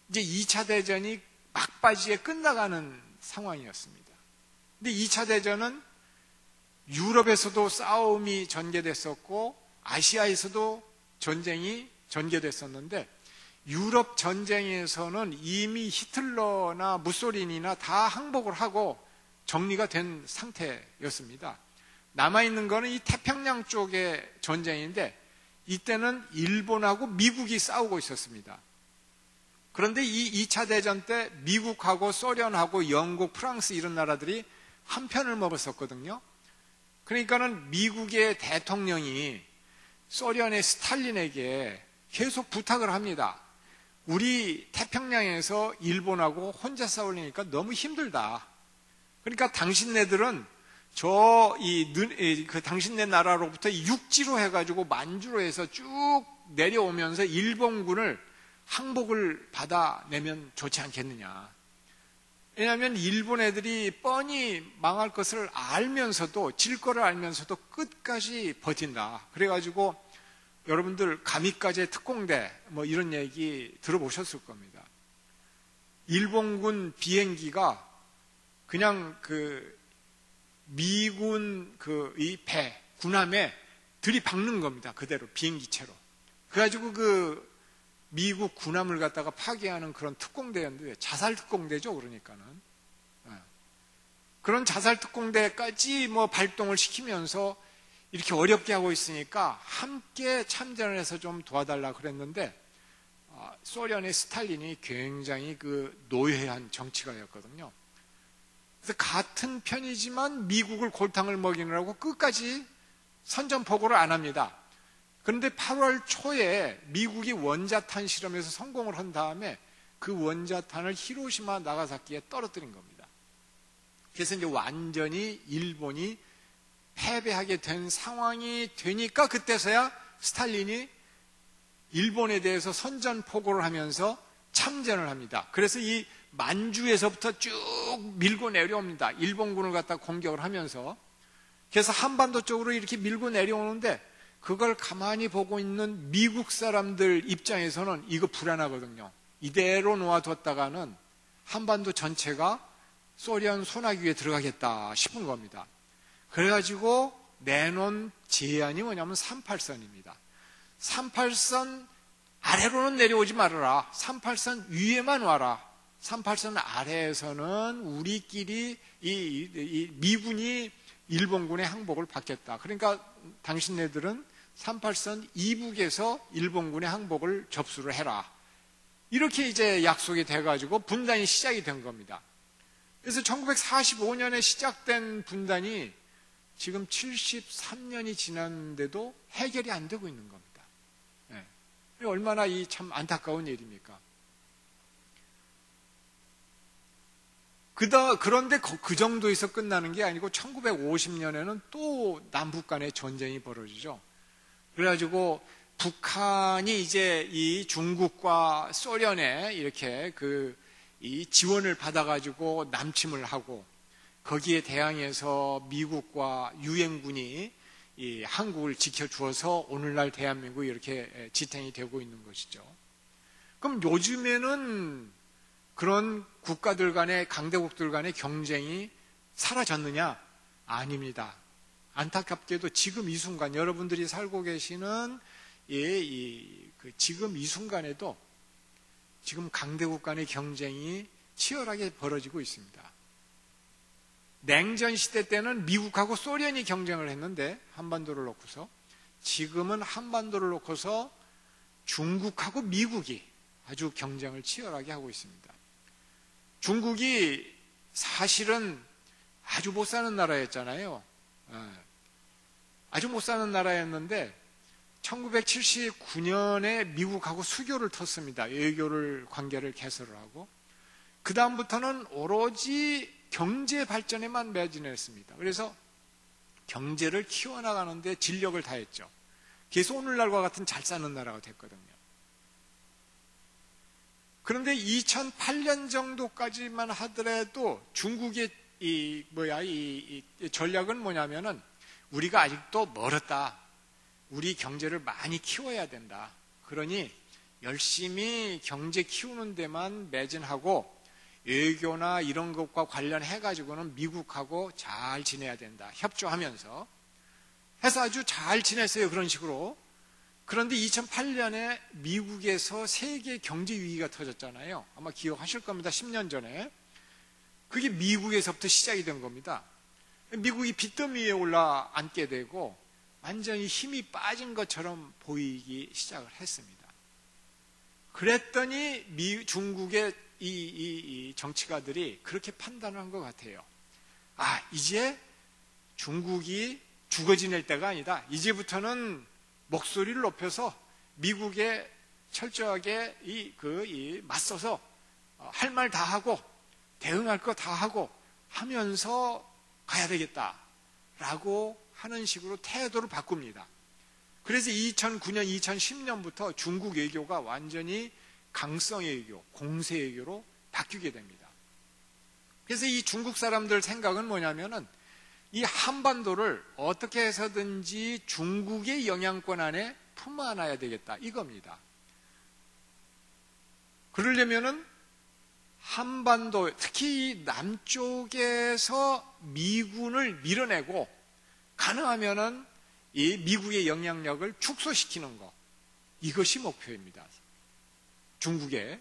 이제 2차 대전이 막바지에 끝나가는 상황이었습니다. 근데 2차 대전은 유럽에서도 싸움이 전개됐었고 아시아에서도 전쟁이 전개됐었는데 유럽 전쟁에서는 이미 히틀러나 무소리니나 다 항복을 하고 정리가 된 상태였습니다. 남아있는 거는 이 태평양 쪽의 전쟁인데 이때는 일본하고 미국이 싸우고 있었습니다. 그런데 이 2차 대전 때 미국하고 소련하고 영국, 프랑스 이런 나라들이 한 편을 먹었었거든요. 그러니까는 미국의 대통령이 소련의 스탈린에게 계속 부탁을 합니다. 우리 태평양에서 일본하고 혼자 싸우려니까 너무 힘들다. 그러니까 당신네들은 그 당신네 나라로부터 육지로 해가지고 만주로 해서 쭉 내려오면서 일본군을 항복을 받아내면 좋지 않겠느냐. 왜냐하면 일본 애들이 뻔히 망할 것을 알면서도, 질 거를 알면서도 끝까지 버틴다. 그래가지고 여러분들 가미까지 특공대 뭐 이런 얘기 들어보셨을 겁니다. 일본군 비행기가 그냥 그 미군 이 배, 군함에 들이박는 겁니다. 그대로 비행기체로. 그래가지고 그 미국 군함을 갖다가 파괴하는 그런 특공대였는데, 자살 특공대죠, 그러니까는. 그런 자살 특공대까지 뭐 발동을 시키면서 이렇게 어렵게 하고 있으니까 함께 참전을 해서 좀 도와달라 그랬는데, 소련의 스탈린이 굉장히 그 노예한 정치가였거든요. 그래서 같은 편이지만 미국을 골탕을 먹이느라고 끝까지 선전포고를 안 합니다. 그런데 8월 초에 미국이 원자탄 실험에서 성공을 한 다음에 그 원자탄을 히로시마 나가사키에 떨어뜨린 겁니다. 그래서 이제 완전히 일본이 패배하게 된 상황이 되니까 그때서야 스탈린이 일본에 대해서 선전포고를 하면서 참전을 합니다. 그래서 이 만주에서부터 쭉 밀고 내려옵니다. 일본군을 갖다 공격을 하면서. 그래서 한반도 쪽으로 이렇게 밀고 내려오는데 그걸 가만히 보고 있는 미국 사람들 입장에서는 이거 불안하거든요. 이대로 놓아뒀다가는 한반도 전체가 소련 손아귀에 들어가겠다 싶은 겁니다. 그래가지고 내놓은 제안이 뭐냐면 38선입니다. 38선 아래로는 내려오지 말아라. 38선 위에만 와라. 38선 아래에서는 우리끼리 이 미군이 일본군의 항복을 받겠다. 그러니까 당신네들은 38선 이북에서 일본군의 항복을 접수를 해라. 이렇게 이제 약속이 돼가지고 분단이 시작이 된 겁니다. 그래서 1945년에 시작된 분단이 지금 73년이 지났는데도 해결이 안 되고 있는 겁니다. 네. 얼마나 이 참 안타까운 일입니까? 그런데 그 정도에서 끝나는 게 아니고 1950년에는 또 남북 간의 전쟁이 벌어지죠. 그래가지고 북한이 이제 이 중국과 소련에 이렇게 이 지원을 받아가지고 남침을 하고 거기에 대항해서 미국과 유엔군이 이 한국을 지켜주어서 오늘날 대한민국이 이렇게 지탱이 되고 있는 것이죠. 그럼 요즘에는 그런 국가들 간의 강대국들 간의 경쟁이 사라졌느냐? 아닙니다. 안타깝게도 지금 이 순간 여러분들이 살고 계시는 지금 이 순간에도 지금 강대국 간의 경쟁이 치열하게 벌어지고 있습니다. 냉전 시대 때는 미국하고 소련이 경쟁을 했는데 한반도를 놓고서 지금은 한반도를 놓고서 중국하고 미국이 아주 경쟁을 치열하게 하고 있습니다. 중국이 사실은 아주 못 사는 나라였잖아요. 아주 못 사는 나라였는데 1979년에 미국하고 수교를 텄습니다. 외교를 관계를 개설을 하고 그 다음부터는 오로지 경제 발전에만 매진했습니다. 그래서 경제를 키워나가는데 진력을 다했죠. 그래서 오늘날과 같은 잘 사는 나라가 됐거든요. 그런데 2008년 정도까지만 하더라도 중국의 이 전략은 뭐냐면은 우리가 아직도 멀었다. 우리 경제를 많이 키워야 된다. 그러니 열심히 경제 키우는 데만 매진하고 외교나 이런 것과 관련해가지고는 미국하고 잘 지내야 된다. 협조하면서 해서 아주 잘 지냈어요. 그런 식으로. 그런데 2008년에 미국에서 세계 경제 위기가 터졌잖아요. 아마 기억하실 겁니다. 10년 전에. 그게 미국에서부터 시작이 된 겁니다. 미국이 빚더미 위에 올라앉게 되고 완전히 힘이 빠진 것처럼 보이기 시작을 했습니다. 그랬더니 중국의 이 정치가들이 그렇게 판단을 한 것 같아요. 이제 중국이 죽어 지낼 때가 아니다. 이제부터는 목소리를 높여서 미국에 철저하게 맞서서 할 말 다 하고 대응할 거 다 하고 하면서 가야 되겠다라고 하는 식으로 태도를 바꿉니다. 그래서 2009년, 2010년부터 중국 외교가 완전히 강성 외교, 공세 외교로 바뀌게 됩니다. 그래서 이 중국 사람들 생각은 뭐냐면은 이 한반도를 어떻게 해서든지 중국의 영향권 안에 품어안아야 되겠다 이겁니다. 그러려면은 한반도, 특히 남쪽에서 미군을 밀어내고 가능하면은 이 미국의 영향력을 축소시키는 것, 이것이 목표입니다. 중국에.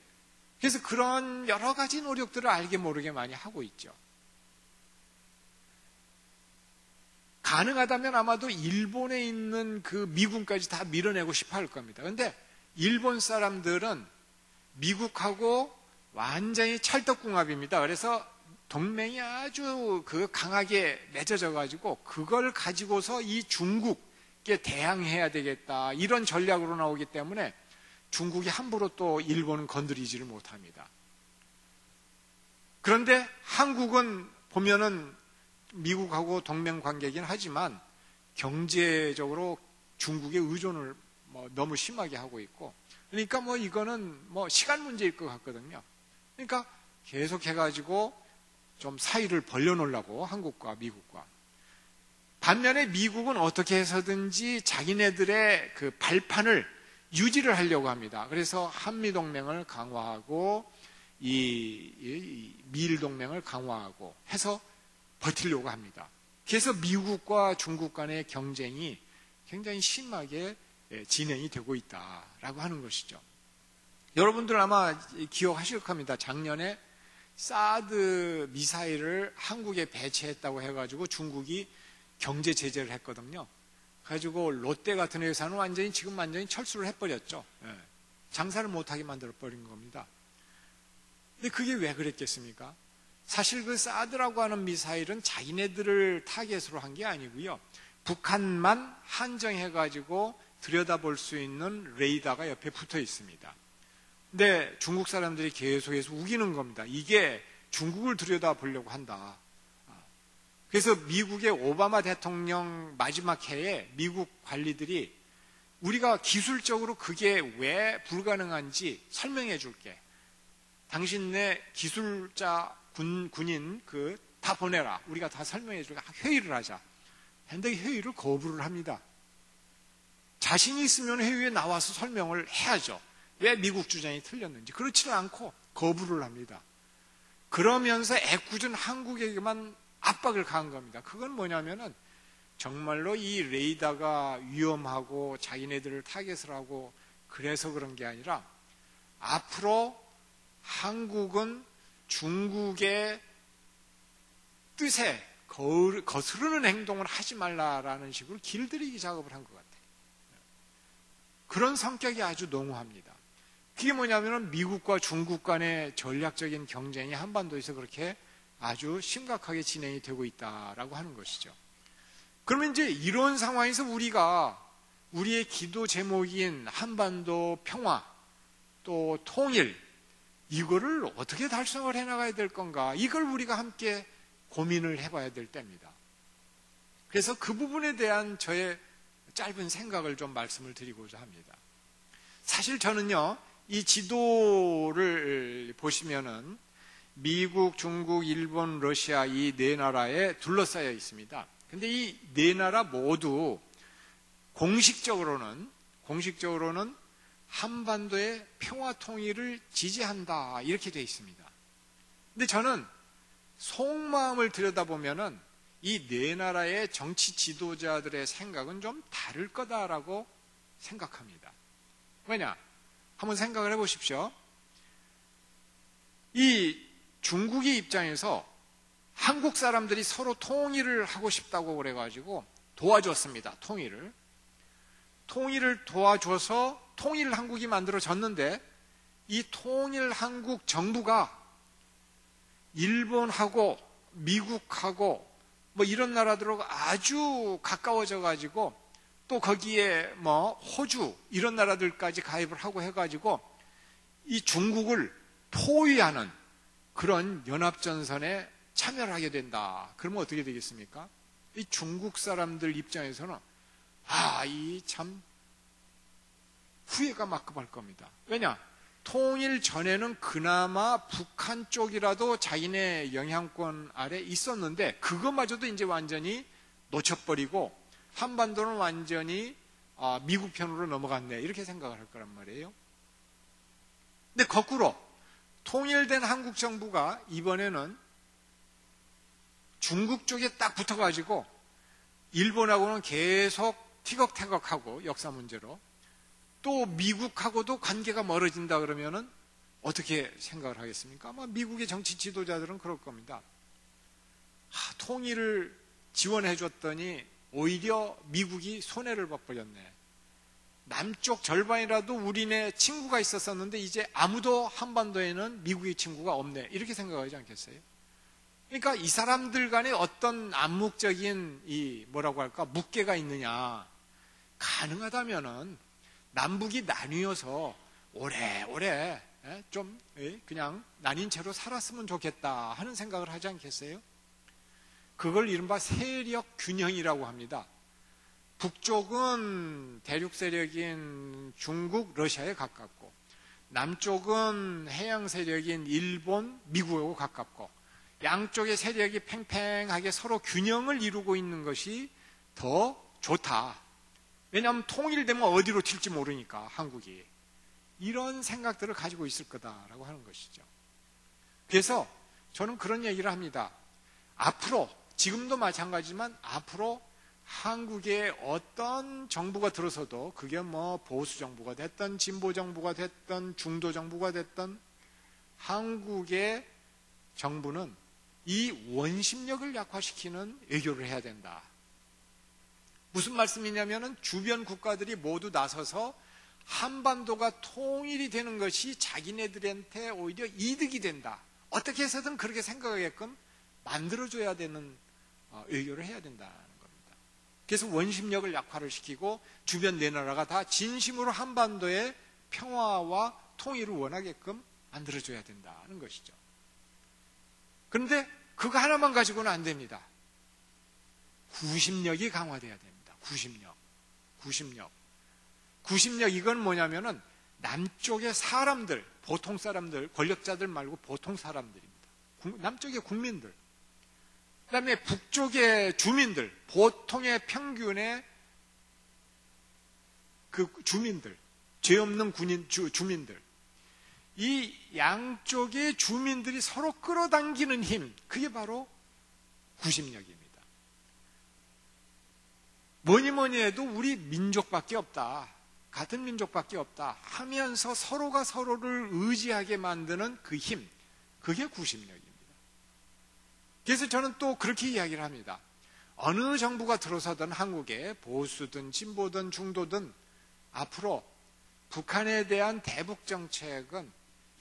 그래서 그런 여러 가지 노력들을 알게 모르게 많이 하고 있죠. 가능하다면 아마도 일본에 있는 그 미군까지 다 밀어내고 싶어 할 겁니다. 그런데 일본 사람들은 미국하고 완전히 찰떡궁합입니다. 그래서 동맹이 아주 강하게 맺어져 가지고 그걸 가지고서 이 중국에 대항해야 되겠다, 이런 전략으로 나오기 때문에 중국이 함부로 또 일본은 건드리지를 못합니다. 그런데 한국은 보면은 미국하고 동맹 관계이긴 하지만 경제적으로 중국에 의존을 너무 심하게 하고 있고, 그러니까 이거는 시간 문제일 것 같거든요. 그러니까 계속 해가지고 좀 사이를 벌려놓으려고, 한국과 미국과. 반면에 미국은 어떻게 해서든지 자기네들의 그 발판을 유지를 하려고 합니다. 그래서 한미동맹을 강화하고 이 미일 동맹을 강화하고 해서 버티려고 합니다. 그래서 미국과 중국 간의 경쟁이 굉장히 심하게 진행이 되고 있다라고 하는 것이죠. 여러분들 아마 기억하실 겁니다. 작년에 사드 미사일을 한국에 배치했다고 해가지고 중국이 경제 제재를 했거든요. 가지고 롯데 같은 회사는 지금 완전히 철수를 해버렸죠. 장사를 못하게 만들어버린 겁니다. 근데 그게 왜 그랬겠습니까? 사실 그 사드라고 하는 미사일은 자기네들을 타겟으로 한 게 아니고요. 북한만 한정해가지고 들여다볼 수 있는 레이더가 옆에 붙어 있습니다. 근데 중국 사람들이 계속해서 우기는 겁니다. 이게 중국을 들여다보려고 한다. 그래서 미국의 오바마 대통령 마지막 해에 미국 관리들이 우리가 기술적으로 그게 왜 불가능한지 설명해 줄게. 당신네 기술자 군인 다 보내라. 우리가 다 설명해 줄게. 회의를 하자. 근데 회의를 거부를 합니다. 자신이 있으면 회의에 나와서 설명을 해야죠. 왜 미국 주장이 틀렸는지. 그렇지는 않고 거부를 합니다. 그러면서 애꿎은 한국에게만 압박을 가한 겁니다. 그건 뭐냐면은 정말로 이 레이더가 위험하고 자기네들을 타겟을 하고 그래서 그런 게 아니라 앞으로 한국은 중국의 뜻에 거스르는 행동을 하지 말라라는 식으로 길들이기 작업을 한 것 같아요. 그런 성격이 아주 농후합니다. 그게 뭐냐면은 미국과 중국 간의 전략적인 경쟁이 한반도에서 그렇게 아주 심각하게 진행이 되고 있다라고 하는 것이죠. 그러면 이제 이런 상황에서 우리가 우리의 기도 제목인 한반도 평화 또 통일, 이거를 어떻게 달성을 해나가야 될 건가, 이걸 우리가 함께 고민을 해봐야 될 때입니다. 그래서 그 부분에 대한 저의 짧은 생각을 좀 말씀을 드리고자 합니다. 사실 저는요, 이 지도를 보시면은 미국, 중국, 일본, 러시아 이 네 나라에 둘러싸여 있습니다. 근데 이 네 나라 모두 공식적으로는 한반도의 평화 통일을 지지한다, 이렇게 되어 있습니다. 근데 저는 속마음을 들여다보면은 이 네 나라의 정치 지도자들의 생각은 좀 다를 거다라고 생각합니다. 왜냐? 한번 생각을 해보십시오. 이 중국의 입장에서 한국 사람들이 서로 통일을 하고 싶다고 그래가지고 도와줬습니다. 통일을 도와줘서 통일 한국이 만들어졌는데, 이 통일 한국 정부가 일본하고 미국하고 이런 나라들하고 아주 가까워져 가지고 또 거기에 호주 이런 나라들까지 가입을 하고 해가지고 이 중국을 포위하는 그런 연합전선에 참여를 하게 된다. 그러면 어떻게 되겠습니까? 이 중국 사람들 입장에서는 이 참 후회가 막급할 겁니다. 왜냐? 통일 전에는 그나마 북한 쪽이라도 자기네 영향권 아래 있었는데 그것마저도 이제 완전히 놓쳐버리고 한반도는 완전히 미국 편으로 넘어갔네, 이렇게 생각을 할 거란 말이에요. 근데 거꾸로 통일된 한국 정부가 이번에는 중국 쪽에 딱 붙어가지고 일본하고는 계속 티격태격하고 역사 문제로, 또 미국하고도 관계가 멀어진다 그러면은 어떻게 생각을 하겠습니까? 아마 미국의 정치 지도자들은 그럴 겁니다. 통일을 지원해 줬더니 오히려 미국이 손해를 봐버렸네. 남쪽 절반이라도 우리네 친구가 있었었는데 이제 아무도 한반도에는 미국의 친구가 없네. 이렇게 생각하지 않겠어요? 그러니까 이 사람들 간에 어떤 암묵적인 뭐라고 할까? 묵계가 있느냐. 가능하다면은 남북이 나뉘어서 오래오래 좀 그냥 나뉜 채로 살았으면 좋겠다 하는 생각을 하지 않겠어요? 그걸 이른바 세력 균형이라고 합니다. 북쪽은 대륙 세력인 중국, 러시아에 가깝고 남쪽은 해양 세력인 일본, 미국하고 가깝고 양쪽의 세력이 팽팽하게 서로 균형을 이루고 있는 것이 더 좋다. 왜냐하면 통일되면 어디로 튈지 모르니까 한국이. 이런 생각들을 가지고 있을 거다라고 하는 것이죠. 그래서 저는 그런 얘기를 합니다. 앞으로, 지금도 마찬가지지만 앞으로 한국에 어떤 정부가 들어서도 그게 뭐 보수 정부가 됐든 진보 정부가 됐든 중도 정부가 됐든 한국의 정부는 이 원심력을 약화시키는 외교를 해야 된다. 무슨 말씀이냐면은 주변 국가들이 모두 나서서 한반도가 통일이 되는 것이 자기네들한테 오히려 이득이 된다. 어떻게 해서든 그렇게 생각하게끔 만들어줘야 되는 외교를 해야 된다는 겁니다. 그래서 원심력을 약화를 시키고 주변 네 나라가 다 진심으로 한반도의 평화와 통일을 원하게끔 만들어줘야 된다는 것이죠. 그런데 그거 하나만 가지고는 안 됩니다. 구심력이 강화돼야 됩니다. 구심력 이건 뭐냐면은 남쪽의 사람들, 보통 사람들, 권력자들 말고 보통 사람들입니다. 남쪽의 국민들. 그 다음에 북쪽의 주민들, 보통의 평균의 그 주민들, 죄 없는 주민들. 이 양쪽의 주민들이 서로 끌어당기는 힘, 그게 바로 구심력입니다. 뭐니 해도 우리 민족밖에 없다. 같은 민족밖에 없다 하면서 서로가 서로를 의지하게 만드는 그 힘, 그게 구심력입니다. 그래서 저는 또 그렇게 이야기를 합니다. 어느 정부가 들어서든 한국에 보수든 진보든 중도든 앞으로 북한에 대한 대북 정책은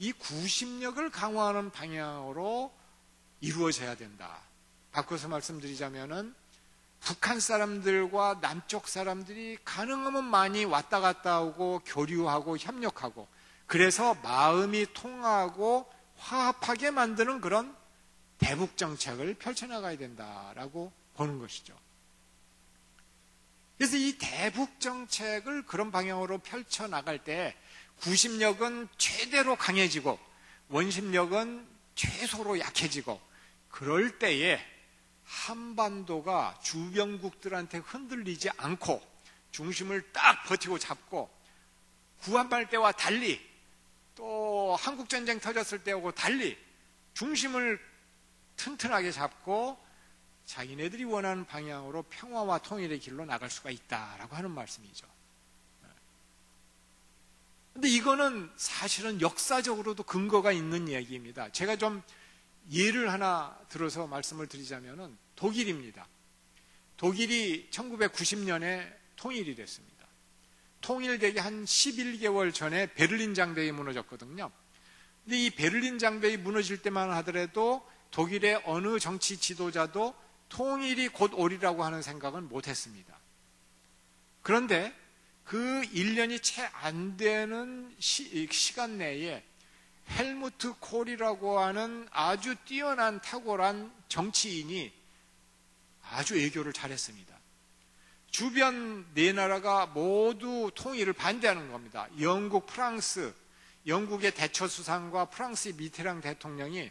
이 구심력을 강화하는 방향으로 이루어져야 된다. 바꿔서 말씀드리자면은 북한 사람들과 남쪽 사람들이 가능하면 많이 왔다 갔다 오고 교류하고 협력하고 그래서 마음이 통하고 화합하게 만드는 그런 대북 정책을 펼쳐나가야 된다라고 보는 것이죠. 그래서 이 대북 정책을 그런 방향으로 펼쳐나갈 때 구심력은 최대로 강해지고 원심력은 최소로 약해지고 그럴 때에 한반도가 주변국들한테 흔들리지 않고 중심을 딱 버티고 잡고 구한말 때와 달리 또 한국전쟁 터졌을 때하고 달리 중심을 튼튼하게 잡고 자기네들이 원하는 방향으로 평화와 통일의 길로 나갈 수가 있다라고 하는 말씀이죠. 근데 이거는 사실은 역사적으로도 근거가 있는 이야기입니다. 제가 좀 예를 하나 들어서 말씀을 드리자면은 독일입니다. 독일이 1990년에 통일이 됐습니다. 통일되기 한 11개월 전에 베를린 장벽이 무너졌거든요. 근데 이 베를린 장벽이 무너질 때만 하더라도 독일의 어느 정치 지도자도 통일이 곧 오리라고 하는 생각은 못했습니다. 그런데 그 1년이 채 안 되는 시간 내에 헬무트 콜이라고 하는 아주 뛰어난 탁월한 정치인이 아주 외교를 잘했습니다. 주변 네 나라가 모두 통일을 반대하는 겁니다. 영국, 프랑스, 영국의 대처 수상과 프랑스의 미테랑 대통령이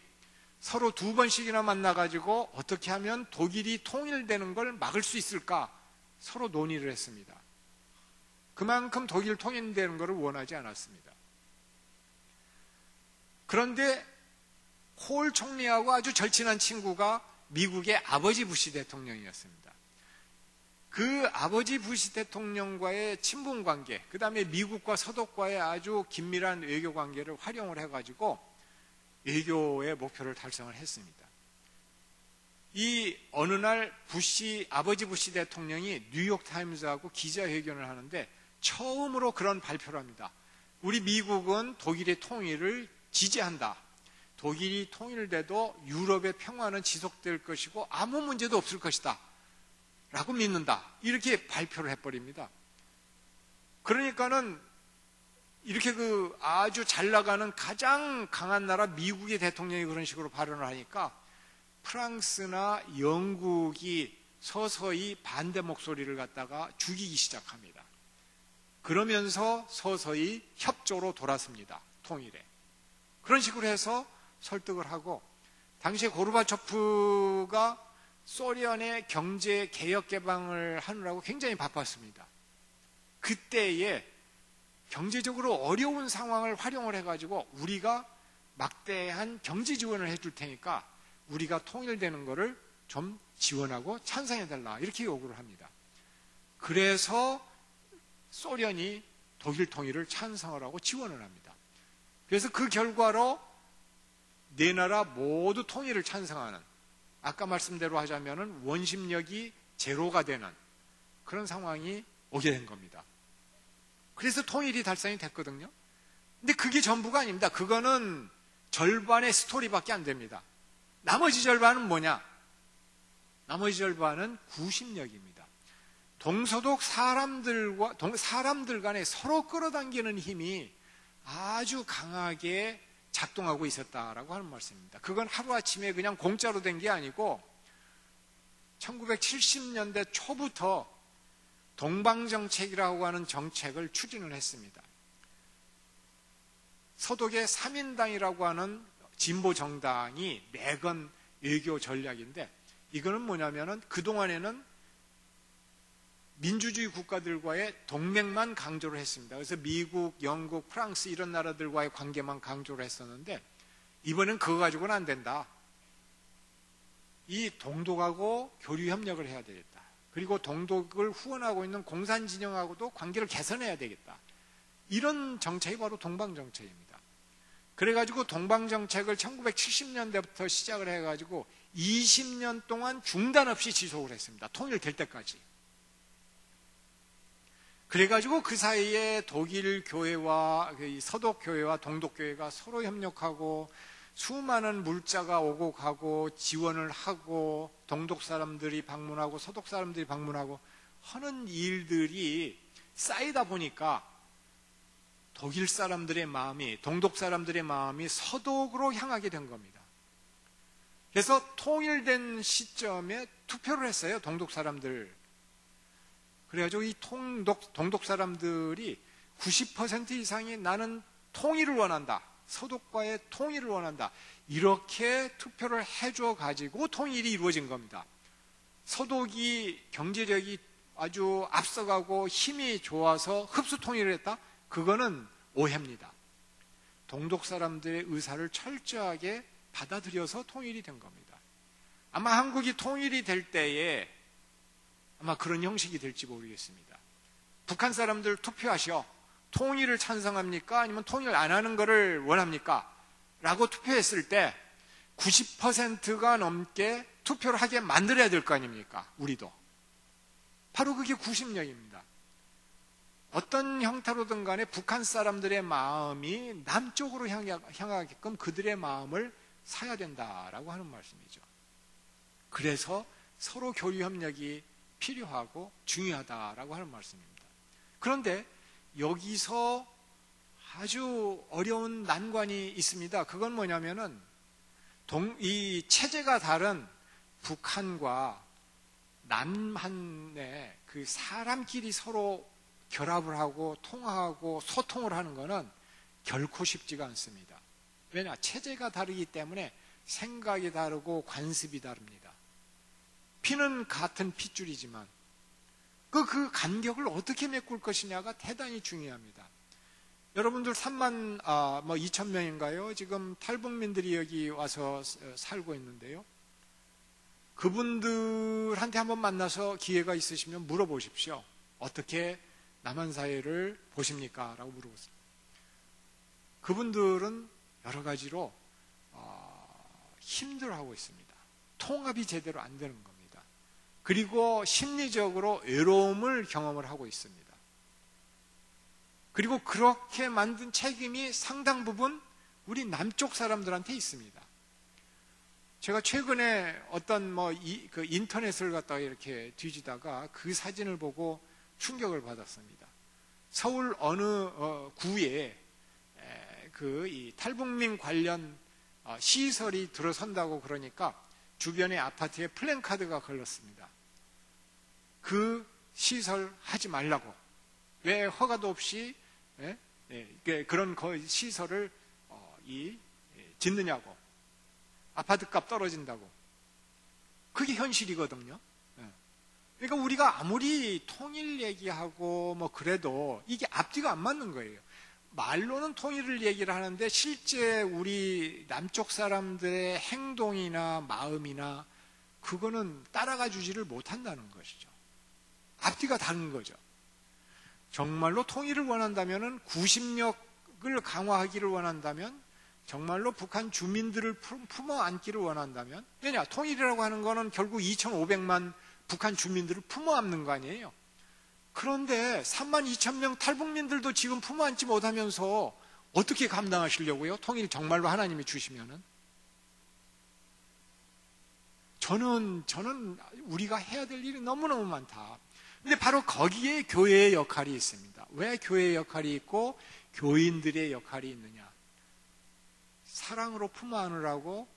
서로 2번씩이나 만나가지고 어떻게 하면 독일이 통일되는 걸 막을 수 있을까 서로 논의를 했습니다. 그만큼 독일 통일되는 것을 원하지 않았습니다. 그런데 콜 총리하고 아주 절친한 친구가 미국의 아버지 부시 대통령이었습니다. 그 아버지 부시 대통령과의 친분 관계, 그 다음에 미국과 서독과의 아주 긴밀한 외교 관계를 활용을 해가지고 외교의 목표를 달성을 했습니다. 이 어느 날 아버지 부시 대통령이 뉴욕타임즈하고 기자회견을 하는데 처음으로 그런 발표를 합니다. 우리 미국은 독일의 통일을 지지한다. 독일이 통일돼도 유럽의 평화는 지속될 것이고 아무 문제도 없을 것이다 라고 믿는다. 이렇게 발표를 해버립니다. 그러니까는 이렇게 아주 잘 나가는 가장 강한 나라 미국의 대통령이 그런 식으로 발언을 하니까 프랑스나 영국이 서서히 반대 목소리를 갖다가 죽이기 시작합니다. 그러면서 서서히 협조로 돌았습니다. 통일에. 그런 식으로 해서 설득을 하고, 당시에 고르바초프가 소련의 경제 개혁 개방을 하느라고 굉장히 바빴습니다. 그때에 경제적으로 어려운 상황을 활용을 해가지고 우리가 막대한 경제 지원을 해줄 테니까 우리가 통일되는 거를 좀 지원하고 찬성해달라 이렇게 요구를 합니다. 그래서 소련이 독일 통일을 찬성을 하고 지원을 합니다. 그래서 그 결과로 네 나라 모두 통일을 찬성하는, 아까 말씀대로 하자면은 원심력이 제로가 되는 그런 상황이 오게 된 겁니다. 그래서 통일이 달성이 됐거든요. 근데 그게 전부가 아닙니다. 그거는 절반의 스토리밖에 안 됩니다. 나머지 절반은 뭐냐? 나머지 절반은 구심력입니다. 동서독 사람들 간에 서로 끌어당기는 힘이 아주 강하게 작동하고 있었다라고 하는 말씀입니다. 그건 하루아침에 그냥 공짜로 된 게 아니고 1970년대 초부터 동방정책이라고 하는 정책을 추진을 했습니다. 서독의 3인당이라고 하는 진보 정당이 내건 외교 전략인데, 이거는 뭐냐면은 그동안에는 민주주의 국가들과의 동맹만 강조를 했습니다. 그래서 미국, 영국, 프랑스 이런 나라들과의 관계만 강조를 했었는데, 이번엔 그거 가지고는 안 된다. 이 동독하고 교류 협력을 해야 되겠다. 그리고 동독을 후원하고 있는 공산 진영하고도 관계를 개선해야 되겠다. 이런 정책이 바로 동방정책입니다. 그래가지고 동방정책을 1970년대부터 시작을 해가지고 20년 동안 중단 없이 지속을 했습니다. 통일될 때까지. 그래가지고 그 사이에 독일 교회와 서독 교회와 동독 교회가 서로 협력하고 수많은 물자가 오고 가고 지원을 하고 동독 사람들이 방문하고 서독 사람들이 방문하고 하는 일들이 쌓이다 보니까 독일 사람들의 마음이, 동독 사람들의 마음이 서독으로 향하게 된 겁니다. 그래서 통일된 시점에 투표를 했어요, 동독 사람들. 그래가지고 이 동독 사람들이 90% 이상이 나는 통일을 원한다, 서독과의 통일을 원한다, 이렇게 투표를 해줘 가지고 통일이 이루어진 겁니다. 서독이 경제력이 아주 앞서가고 힘이 좋아서 흡수 통일을 했다? 그거는 오해입니다. 동독 사람들의 의사를 철저하게 받아들여서 통일이 된 겁니다. 아마 한국이 통일이 될 때에 아마 그런 형식이 될지 모르겠습니다. 북한 사람들 투표하시오. 통일을 찬성합니까? 아니면 통일 안 하는 것을 원합니까? 라고 투표했을 때 90%가 넘게 투표를 하게 만들어야 될 거 아닙니까? 우리도. 바로 그게 구심력입니다. 어떤 형태로든 간에 북한 사람들의 마음이 남쪽으로 향하게끔 그들의 마음을 사야 된다라고 하는 말씀이죠. 그래서 서로 교류 협력이 필요하고 중요하다라고 하는 말씀입니다. 그런데 여기서 아주 어려운 난관이 있습니다. 그건 뭐냐면은 이 체제가 다른 북한과 남한의 그 사람끼리 서로 결합을 하고 통화하고 소통을 하는 것은 결코 쉽지가 않습니다. 왜냐? 체제가 다르기 때문에 생각이 다르고 관습이 다릅니다. 피는 같은 핏줄이지만 그 간격을 어떻게 메꿀 것이냐가 대단히 중요합니다. 여러분들 3만 2천 명인가요? 지금 탈북민들이 여기 와서 살고 있는데요. 그분들한테 한번 만나서 기회가 있으시면 물어보십시오. 어떻게 남한 사회를 보십니까? 라고 물어보세요. 그분들은 여러 가지로 힘들어하고 있습니다. 통합이 제대로 안 되는 겁니다. 그리고 심리적으로 외로움을 경험을 하고 있습니다. 그리고 그렇게 만든 책임이 상당 부분 우리 남쪽 사람들한테 있습니다. 제가 최근에 어떤 그 인터넷을 갖다가 이렇게 뒤지다가 그 사진을 보고 충격을 받았습니다. 서울 어느 구에 이 탈북민 관련 시설이 들어선다고 그러니까 주변의 아파트에 플랜카드가 걸렸습니다. 그 시설 하지 말라고. 왜 허가도 없이 그런 시설을 짓느냐고. 아파트값 떨어진다고. 그게 현실이거든요. 그러니까 우리가 아무리 통일 얘기하고 그래도 이게 앞뒤가 안 맞는 거예요. 말로는 통일을 얘기를 하는데 실제 우리 남쪽 사람들의 행동이나 마음이나 그거는 따라가 주지를 못한다는 것이죠. 앞뒤가 다른 거죠. 정말로 통일을 원한다면, 구심력을 강화하기를 원한다면, 정말로 북한 주민들을 품어 안기를 원한다면, 왜냐, 통일이라고 하는 거는 결국 2,500만 북한 주민들을 품어 안는 거 아니에요. 그런데 32,000명 탈북민들도 지금 품어 안지 못하면서 어떻게 감당하시려고요? 통일 정말로 하나님이 주시면은. 저는 우리가 해야 될 일이 너무너무 많다. 근데 바로 거기에 교회의 역할이 있습니다. 왜 교회의 역할이 있고 교인들의 역할이 있느냐? 사랑으로 품어 안으라고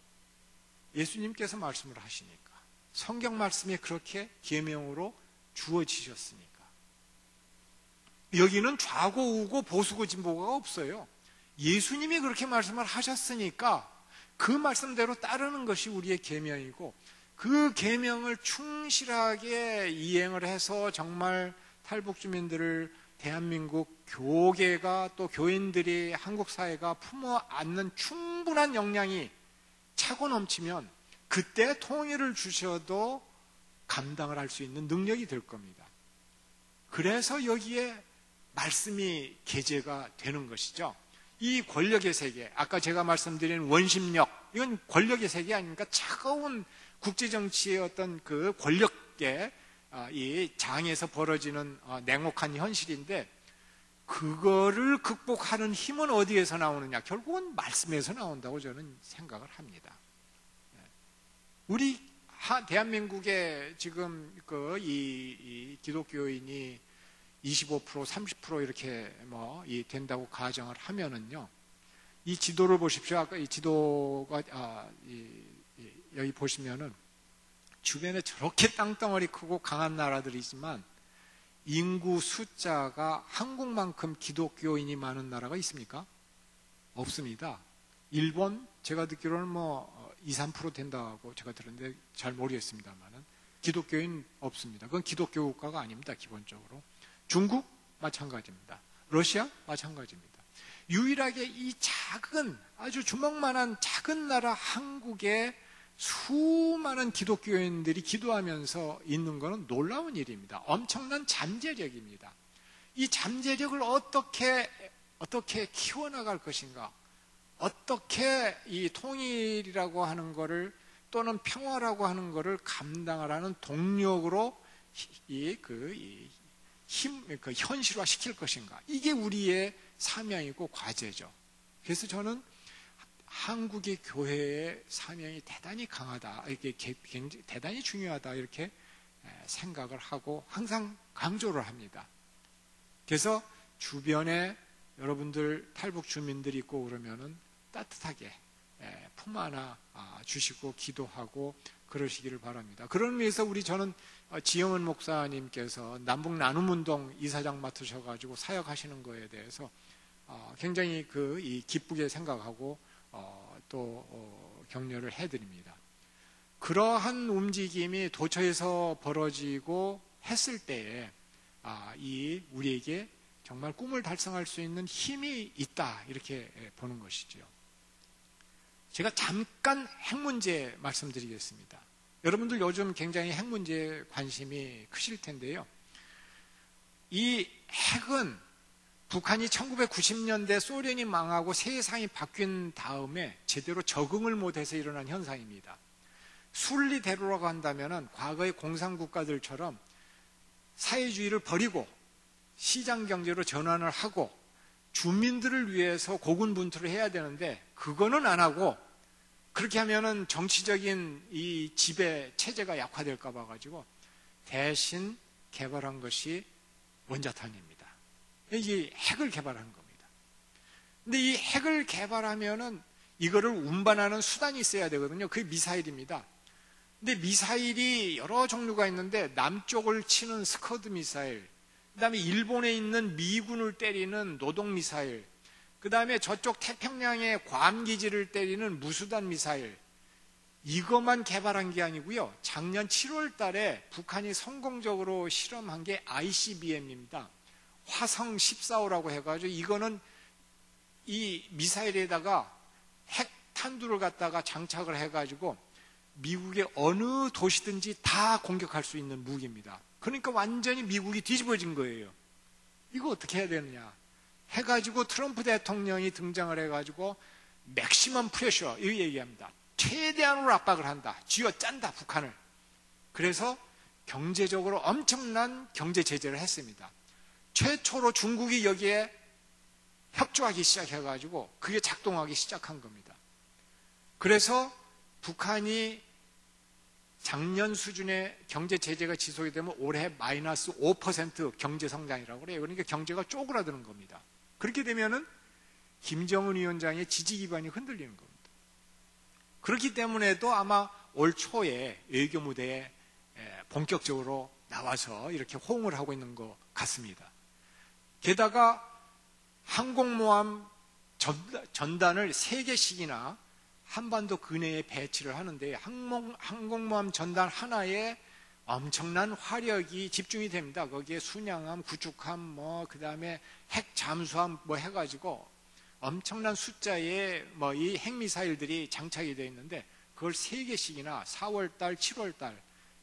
예수님께서 말씀을 하시니까. 성경 말씀에 그렇게 계명으로 주어지셨으니까. 여기는 좌고 우고 보수고 진보가 없어요. 예수님이 그렇게 말씀을 하셨으니까 그 말씀대로 따르는 것이 우리의 계명이고, 그 계명을 충실하게 이행을 해서 정말 탈북 주민들을 대한민국 교계가 또 교인들이 한국 사회가 품어 안는 충분한 역량이 차고 넘치면 그때 통일을 주셔도 감당을 할 수 있는 능력이 될 겁니다. 그래서 여기에 말씀이 게재가 되는 것이죠. 이 권력의 세계, 아까 제가 말씀드린 원심력, 이건 권력의 세계 아닙니까? 차가운 국제정치의 어떤 그 권력계, 이 장에서 벌어지는 냉혹한 현실인데, 그거를 극복하는 힘은 어디에서 나오느냐? 결국은 말씀에서 나온다고 저는 생각을 합니다. 우리 대한민국에 지금 이 기독교인이 25%, 30% 이렇게 된다고 가정을 하면은요, 이 지도를 보십시오. 아까 이 지도가 여기 보시면은 주변에 저렇게 땅덩어리 크고 강한 나라들이지만 인구 숫자가 한국만큼 기독교인이 많은 나라가 있습니까? 없습니다. 일본, 제가 듣기로는 2, 3% 된다고 제가 들었는데 잘 모르겠습니다만은 기독교인 없습니다. 그건 기독교 국가가 아닙니다, 기본적으로. 중국 마찬가지입니다. 러시아 마찬가지입니다. 유일하게 이 작은, 아주 주먹만한 작은 나라 한국에 수많은 기독교인들이 기도하면서 있는 것은 놀라운 일입니다. 엄청난 잠재력입니다. 이 잠재력을 어떻게 키워나갈 것인가, 어떻게 이 통일이라고 하는 것을 또는 평화라고 하는 것을 감당을 하는 동력으로 현실화 시킬 것인가, 이게 우리의 사명이고 과제죠. 그래서 저는 한국의 교회의 사명이 대단히 강하다, 이렇게 대단히 중요하다, 이렇게 생각을 하고 항상 강조를 합니다. 그래서 주변에 여러분들 탈북 주민들이 있고 그러면은 따뜻하게 품 하나 주시고 기도하고 그러시기를 바랍니다. 그런 의미에서 저는 지영은 목사님께서 남북 나눔운동 이사장 맡으셔가지고 사역하시는 거에 대해서 굉장히 기쁘게 생각하고 또 격려를 해드립니다. 그러한 움직임이 도처에서 벌어지고 했을 때에 우리에게 정말 꿈을 달성할 수 있는 힘이 있다, 이렇게 보는 것이죠. 제가 잠깐 핵 문제 말씀드리겠습니다. 여러분들 요즘 굉장히 핵 문제에 관심이 크실 텐데요. 이 핵은 북한이 1990년대 소련이 망하고 세상이 바뀐 다음에 제대로 적응을 못해서 일어난 현상입니다. 순리대로라고 한다면 과거의 공산국가들처럼 사회주의를 버리고 시장경제로 전환을 하고 주민들을 위해서 고군분투를 해야 되는데 그거는 안 하고 그렇게 하면은 정치적인 이 지배 체제가 약화될까 봐 가지고 대신 개발한 것이 원자탄입니다. 이 핵을 개발한 겁니다. 근데 이 핵을 개발하면은 이거를 운반하는 수단이 있어야 되거든요. 그게 미사일입니다. 근데 미사일이 여러 종류가 있는데 남쪽을 치는 스커드 미사일, 그 다음에 일본에 있는 미군을 때리는 노동 미사일, 그 다음에 저쪽 태평양의 괌 기지를 때리는 무수단 미사일, 이것만 개발한 게 아니고요. 작년 7월 달에 북한이 성공적으로 실험한 게 ICBM입니다. 화성 14호라고 해가지고 이거는 이 미사일에다가 핵 탄두를 갖다가 장착을 해가지고 미국의 어느 도시든지 다 공격할 수 있는 무기입니다. 그러니까 완전히 미국이 뒤집어진 거예요. 이거 어떻게 해야 되느냐 해가지고 트럼프 대통령이 등장을 해가지고 맥시멈 프레셔 이 얘기합니다. 최대한으로 압박을 한다. 쥐어짠다 북한을. 그래서 경제적으로 엄청난 경제 제재를 했습니다. 최초로 중국이 여기에 협조하기 시작해가지고 그게 작동하기 시작한 겁니다. 그래서 북한이 작년 수준의 경제 제재가 지속이 되면 올해 마이너스 5% 경제 성장이라고 그래요. 그러니까 경제가 쪼그라드는 겁니다. 그렇게 되면은 김정은 위원장의 지지 기반이 흔들리는 겁니다. 그렇기 때문에도 아마 올 초에 외교 무대에 본격적으로 나와서 이렇게 호응을 하고 있는 것 같습니다. 게다가 항공모함 전단을 3개씩이나 한반도 근해에 배치를 하는데 항공모함 전단 하나에 엄청난 화력이 집중이 됩니다. 거기에 순양함, 구축함, 그 다음에 핵 잠수함 해가지고 엄청난 숫자의 이 핵미사일들이 장착이 되어 있는데 그걸 3개씩이나 4월달, 7월달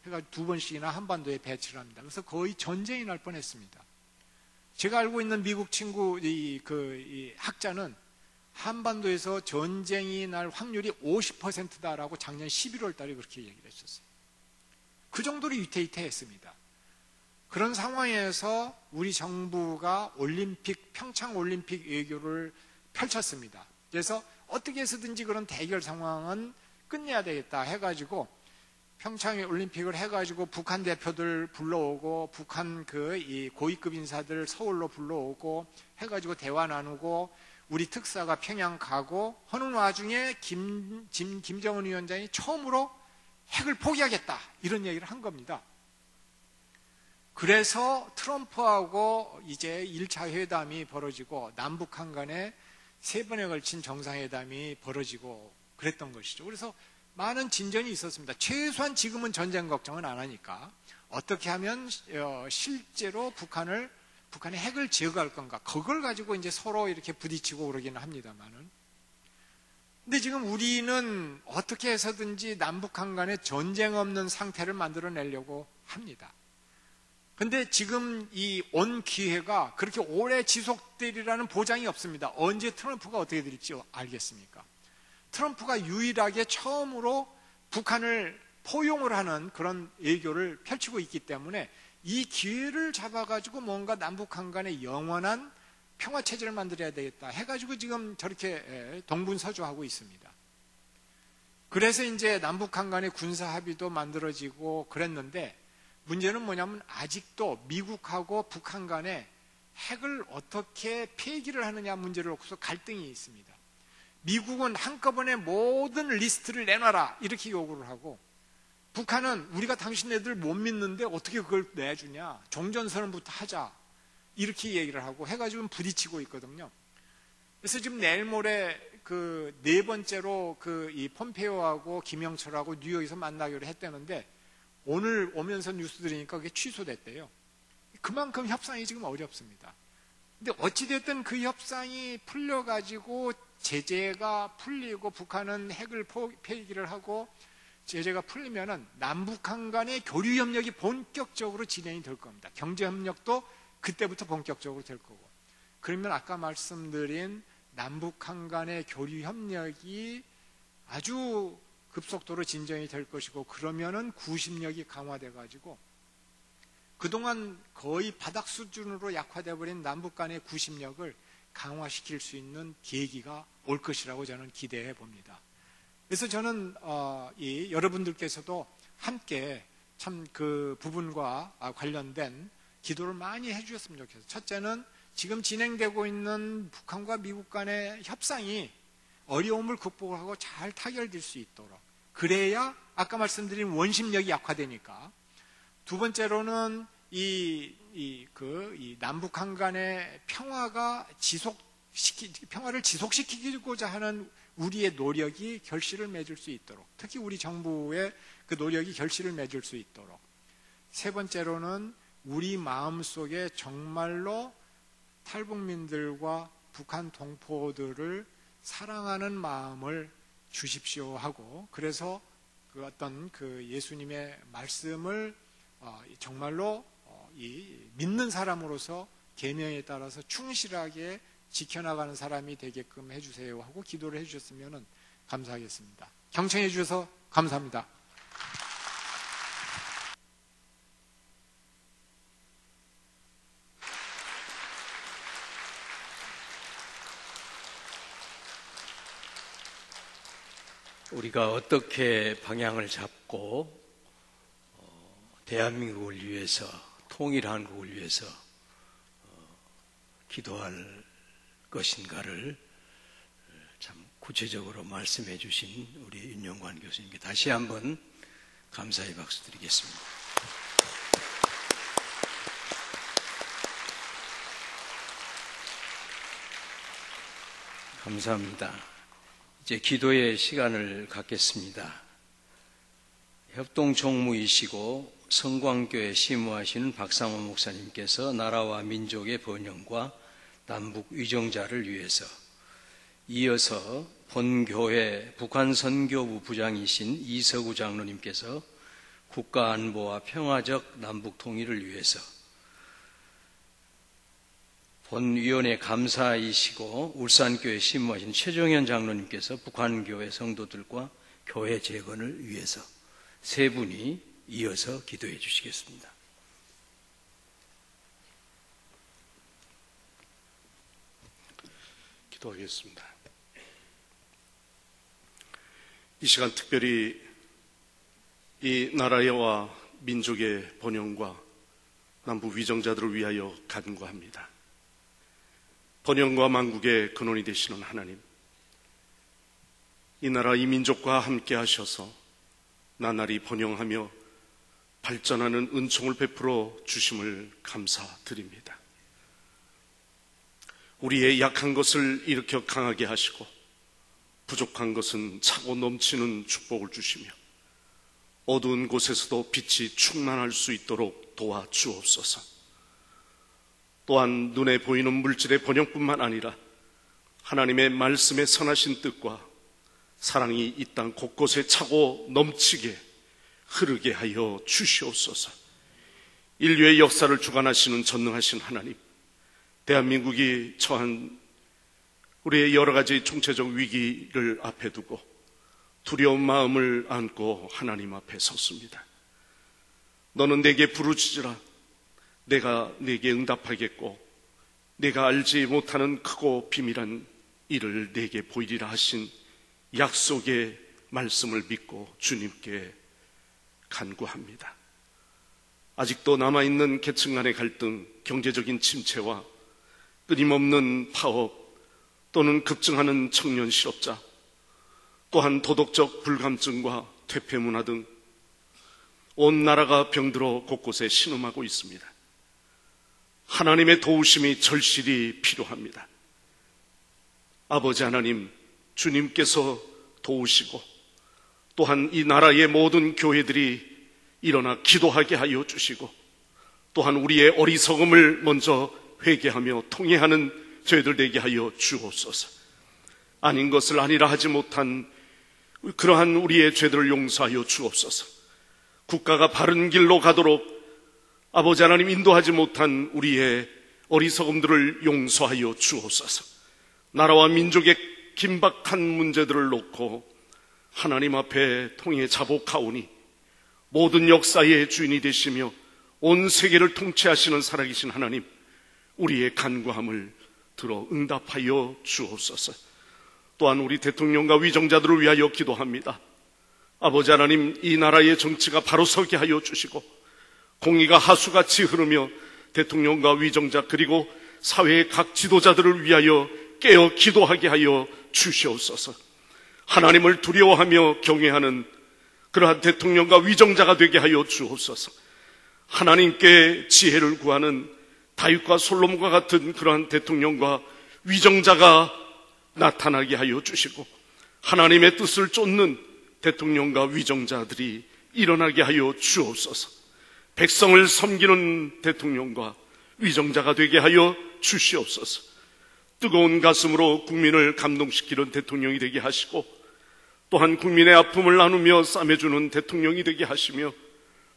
해가지고 2번씩이나 한반도에 배치를 합니다. 그래서 거의 전쟁이 날 뻔했습니다. 제가 알고 있는 미국 친구 이 학자는 한반도에서 전쟁이 날 확률이 50%다라고 작년 11월 달에 그렇게 얘기를 했었어요. 그 정도로 위태위태했습니다. 그런 상황에서 우리 정부가 평창 올림픽 외교를 펼쳤습니다. 그래서 어떻게 해서든지 그런 대결 상황은 끝내야 되겠다 해가지고 평창 올림픽을 해가지고 북한 대표들 불러오고 북한 이 고위급 인사들 서울로 불러오고 해가지고 대화 나누고 우리 특사가 평양 가고 하는 와중에 김정은 위원장이 처음으로 핵을 포기하겠다 이런 얘기를 한 겁니다. 그래서 트럼프하고 이제 1차 회담이 벌어지고 남북한 간에 3번에 걸친 정상회담이 벌어지고 그랬던 것이죠. 그래서 많은 진전이 있었습니다. 최소한 지금은 전쟁 걱정은 안 하니까 어떻게 하면 실제로 북한의 핵을 제거할 건가 그걸 가지고 이제 서로 이렇게 부딪히고 그러기는 합니다만은 근데 지금 우리는 어떻게 해서든지 남북한 간에 전쟁 없는 상태를 만들어내려고 합니다. 근데 지금 이 온 기회가 그렇게 오래 지속되리라는 보장이 없습니다. 언제 트럼프가 어떻게 될지 알겠습니까? 트럼프가 유일하게 처음으로 북한을 포용을 하는 그런 외교를 펼치고 있기 때문에 이 기회를 잡아가지고 뭔가 남북한 간에 영원한 평화체제를 만들어야 되겠다 해가지고 지금 저렇게 동분서주하고 있습니다. 그래서 이제 남북한 간의 군사합의도 만들어지고 그랬는데 문제는 뭐냐면 아직도 미국하고 북한 간에 핵을 어떻게 폐기를 하느냐 문제를 놓고서 갈등이 있습니다. 미국은 한꺼번에 모든 리스트를 내놔라 이렇게 요구를 하고 북한은 우리가 당신네들 못 믿는데 어떻게 그걸 내주냐 종전선언부터 하자 이렇게 얘기를 하고 해가지고 부딪히고 있거든요. 그래서 지금 내일 모레 그 4번째로 이 폼페이오하고 김영철하고 뉴욕에서 만나기로 했다는데 오늘 오면서 뉴스 들으니까 그게 취소됐대요. 그만큼 협상이 지금 어렵습니다. 근데 어찌됐든 그 협상이 풀려가지고 제재가 풀리고 북한은 핵을 폐기를 하고 제재가 풀리면은 남북한 간의 교류 협력이 본격적으로 진행이 될 겁니다. 경제 협력도 그때부터 본격적으로 될 거고. 그러면 아까 말씀드린 남북한 간의 교류 협력이 아주 급속도로 진전이 될 것이고 그러면은 구심력이 강화돼 가지고 그동안 거의 바닥 수준으로 약화돼 버린 남북 간의 구심력을 강화시킬 수 있는 계기가 올 것이라고 저는 기대해 봅니다. 그래서 저는 여러분들께서도 함께 참 그 부분과 관련된 기도를 많이 해주셨으면 좋겠어요. 첫째는 지금 진행되고 있는 북한과 미국 간의 협상이 어려움을 극복하고 잘 타결될 수 있도록, 그래야 아까 말씀드린 원심력이 약화되니까. 두 번째로는 이 남북한 간의 평화를 지속시키고자 하는 우리의 노력이 결실을 맺을 수 있도록, 특히 우리 정부의 그 노력이 결실을 맺을 수 있도록. 세 번째로는 우리 마음속에 정말로 탈북민들과 북한 동포들을 사랑하는 마음을 주십시오 하고, 그래서 그 어떤 그 예수님의 말씀을 정말로 믿는 사람으로서 계명에 따라서 충실하게 지켜나가는 사람이 되게끔 해주세요 하고 기도를 해주셨으면 감사하겠습니다. 경청해 주셔서 감사합니다. 우리가 어떻게 방향을 잡고 대한민국을 위해서, 통일한국을 위해서 기도할 것인가를 참 구체적으로 말씀해 주신 우리 윤영관 교수님께 다시 한번 감사의 박수 드리겠습니다. 감사합니다. 이제 기도의 시간을 갖겠습니다. 협동총무이시고 성광교회 시무하시는 박상원 목사님께서 나라와 민족의 번영과 남북 위정자를 위해서, 이어서 본교회 북한선교부 부장이신 이서구 장로님께서 국가안보와 평화적 남북 통일을 위해서, 본위원회 감사이시고 울산교회 시무하신 최종현 장로님께서 북한교회 성도들과 교회 재건을 위해서 세 분이 이어서 기도해 주시겠습니다. 기도하겠습니다. 이 시간 특별히 이 나라와 민족의 번영과 남북 위정자들을 위하여 간구합니다. 번영과 만국의 근원이 되시는 하나님, 이 나라 이 민족과 함께 하셔서 나날이 번영하며 발전하는 은총을 베풀어 주심을 감사드립니다. 우리의 약한 것을 일으켜 강하게 하시고 부족한 것은 차고 넘치는 축복을 주시며 어두운 곳에서도 빛이 충만할 수 있도록 도와주옵소서. 또한 눈에 보이는 물질의 번영뿐만 아니라 하나님의 말씀의 선하신 뜻과 사랑이 이 땅 곳곳에 차고 넘치게 흐르게 하여 주시옵소서. 인류의 역사를 주관하시는 전능하신 하나님, 대한민국이 처한 우리의 여러 가지 총체적 위기를 앞에 두고 두려운 마음을 안고 하나님 앞에 섰습니다. 너는 내게 부르짖으라. 내가 내게 응답하겠고 내가 알지 못하는 크고 비밀한 일을 내게 보이리라 하신 약속의 말씀을 믿고 주님께 간구합니다. 아직도 남아있는 계층 간의 갈등, 경제적인 침체와 끊임없는 파업 또는 급증하는 청년 실업자, 또한 도덕적 불감증과 퇴폐문화 등 온 나라가 병들어 곳곳에 신음하고 있습니다. 하나님의 도우심이 절실히 필요합니다. 아버지 하나님, 주님께서 도우시고 또한 이 나라의 모든 교회들이 일어나 기도하게 하여 주시고 또한 우리의 어리석음을 먼저 회개하며 통회하는 저희들 되게 하여 주옵소서. 아닌 것을 아니라 하지 못한 그러한 우리의 죄들을 용서하여 주옵소서. 국가가 바른 길로 가도록 아버지 하나님 인도하지 못한 우리의 어리석음들을 용서하여 주옵소서. 나라와 민족의 긴박한 문제들을 놓고 하나님 앞에 통해 자복하오니 모든 역사의 주인이 되시며 온 세계를 통치하시는 살아계신 하나님, 우리의 간구함을 들어 응답하여 주옵소서. 또한 우리 대통령과 위정자들을 위하여 기도합니다. 아버지 하나님, 이 나라의 정치가 바로 서게 하여 주시고 공의가 하수같이 흐르며 대통령과 위정자 그리고 사회의 각 지도자들을 위하여 깨어 기도하게 하여 주시옵소서. 하나님을 두려워하며 경외하는 그러한 대통령과 위정자가 되게 하여 주옵소서. 하나님께 지혜를 구하는 다윗과 솔로몬과 같은 그러한 대통령과 위정자가 나타나게 하여 주시고 하나님의 뜻을 쫓는 대통령과 위정자들이 일어나게 하여 주옵소서. 백성을 섬기는 대통령과 위정자가 되게 하여 주시옵소서. 뜨거운 가슴으로 국민을 감동시키는 대통령이 되게 하시고 또한 국민의 아픔을 나누며 싸매주는 대통령이 되게 하시며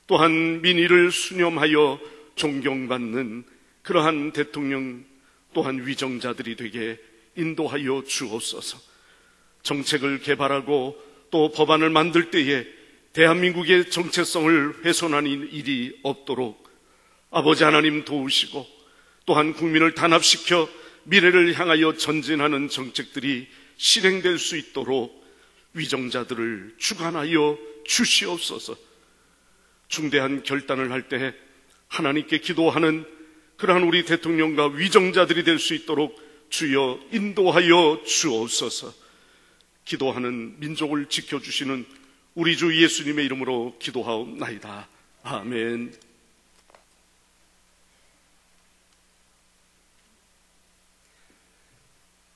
또한 민의를 수념하여 존경받는 그러한 대통령 또한 위정자들이 되게 인도하여 주옵소서. 정책을 개발하고 또 법안을 만들 때에 대한민국의 정체성을 훼손하는 일이 없도록 아버지 하나님 도우시고 또한 국민을 단합시켜 미래를 향하여 전진하는 정책들이 실행될 수 있도록 위정자들을 주관하여 주시옵소서. 중대한 결단을 할 때 하나님께 기도하는 그러한 우리 대통령과 위정자들이 될 수 있도록 주여 인도하여 주옵소서. 기도하는 민족을 지켜주시는 우리 주 예수님의 이름으로 기도하옵나이다. 아멘.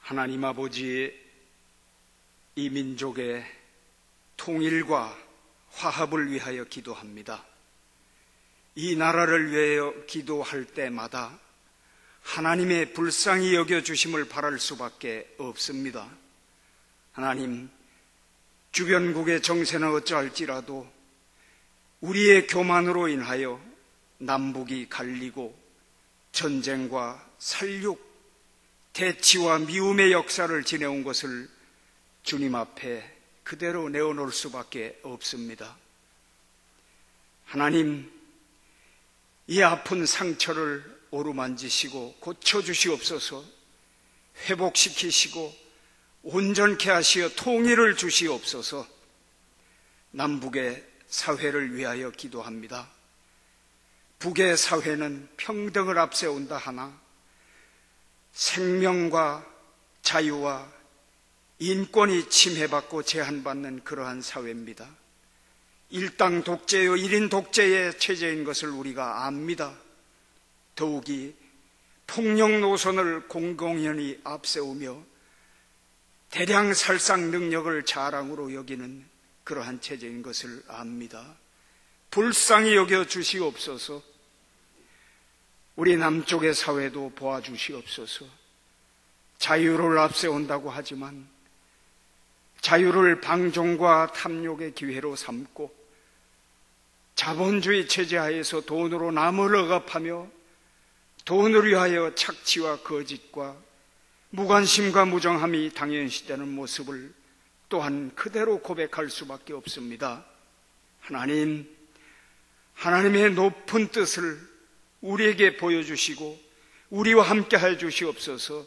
하나님 아버지, 이 민족의 통일과 화합을 위하여 기도합니다. 이 나라를 위하여 기도할 때마다 하나님의 불쌍히 여겨주심을 바랄 수밖에 없습니다. 하나님, 주변국의 정세는 어찌할지라도 우리의 교만으로 인하여 남북이 갈리고 전쟁과 살육, 대치와 미움의 역사를 지내온 것을 주님 앞에 그대로 내어놓을 수밖에 없습니다. 하나님, 이 아픈 상처를 오르만지시고 고쳐주시옵소서. 회복시키시고 온전케 하시어 통일을 주시옵소서. 남북의 사회를 위하여 기도합니다. 북의 사회는 평등을 앞세운다 하나 생명과 자유와 인권이 침해받고 제한받는 그러한 사회입니다. 일당 독재요 1인 독재의 체제인 것을 우리가 압니다. 더욱이 폭력 노선을 공공연히 앞세우며 대량 살상 능력을 자랑으로 여기는 그러한 체제인 것을 압니다. 불쌍히 여겨 주시옵소서. 우리 남쪽의 사회도 보아주시옵소서. 자유를 앞세운다고 하지만 자유를 방종과 탐욕의 기회로 삼고 자본주의 체제 하에서 돈으로 남을 억압하며 돈을 위하여 착취와 거짓과 무관심과 무정함이 당연시되는 모습을 또한 그대로 고백할 수밖에 없습니다. 하나님, 하나님의 높은 뜻을 우리에게 보여주시고 우리와 함께 해 주시옵소서.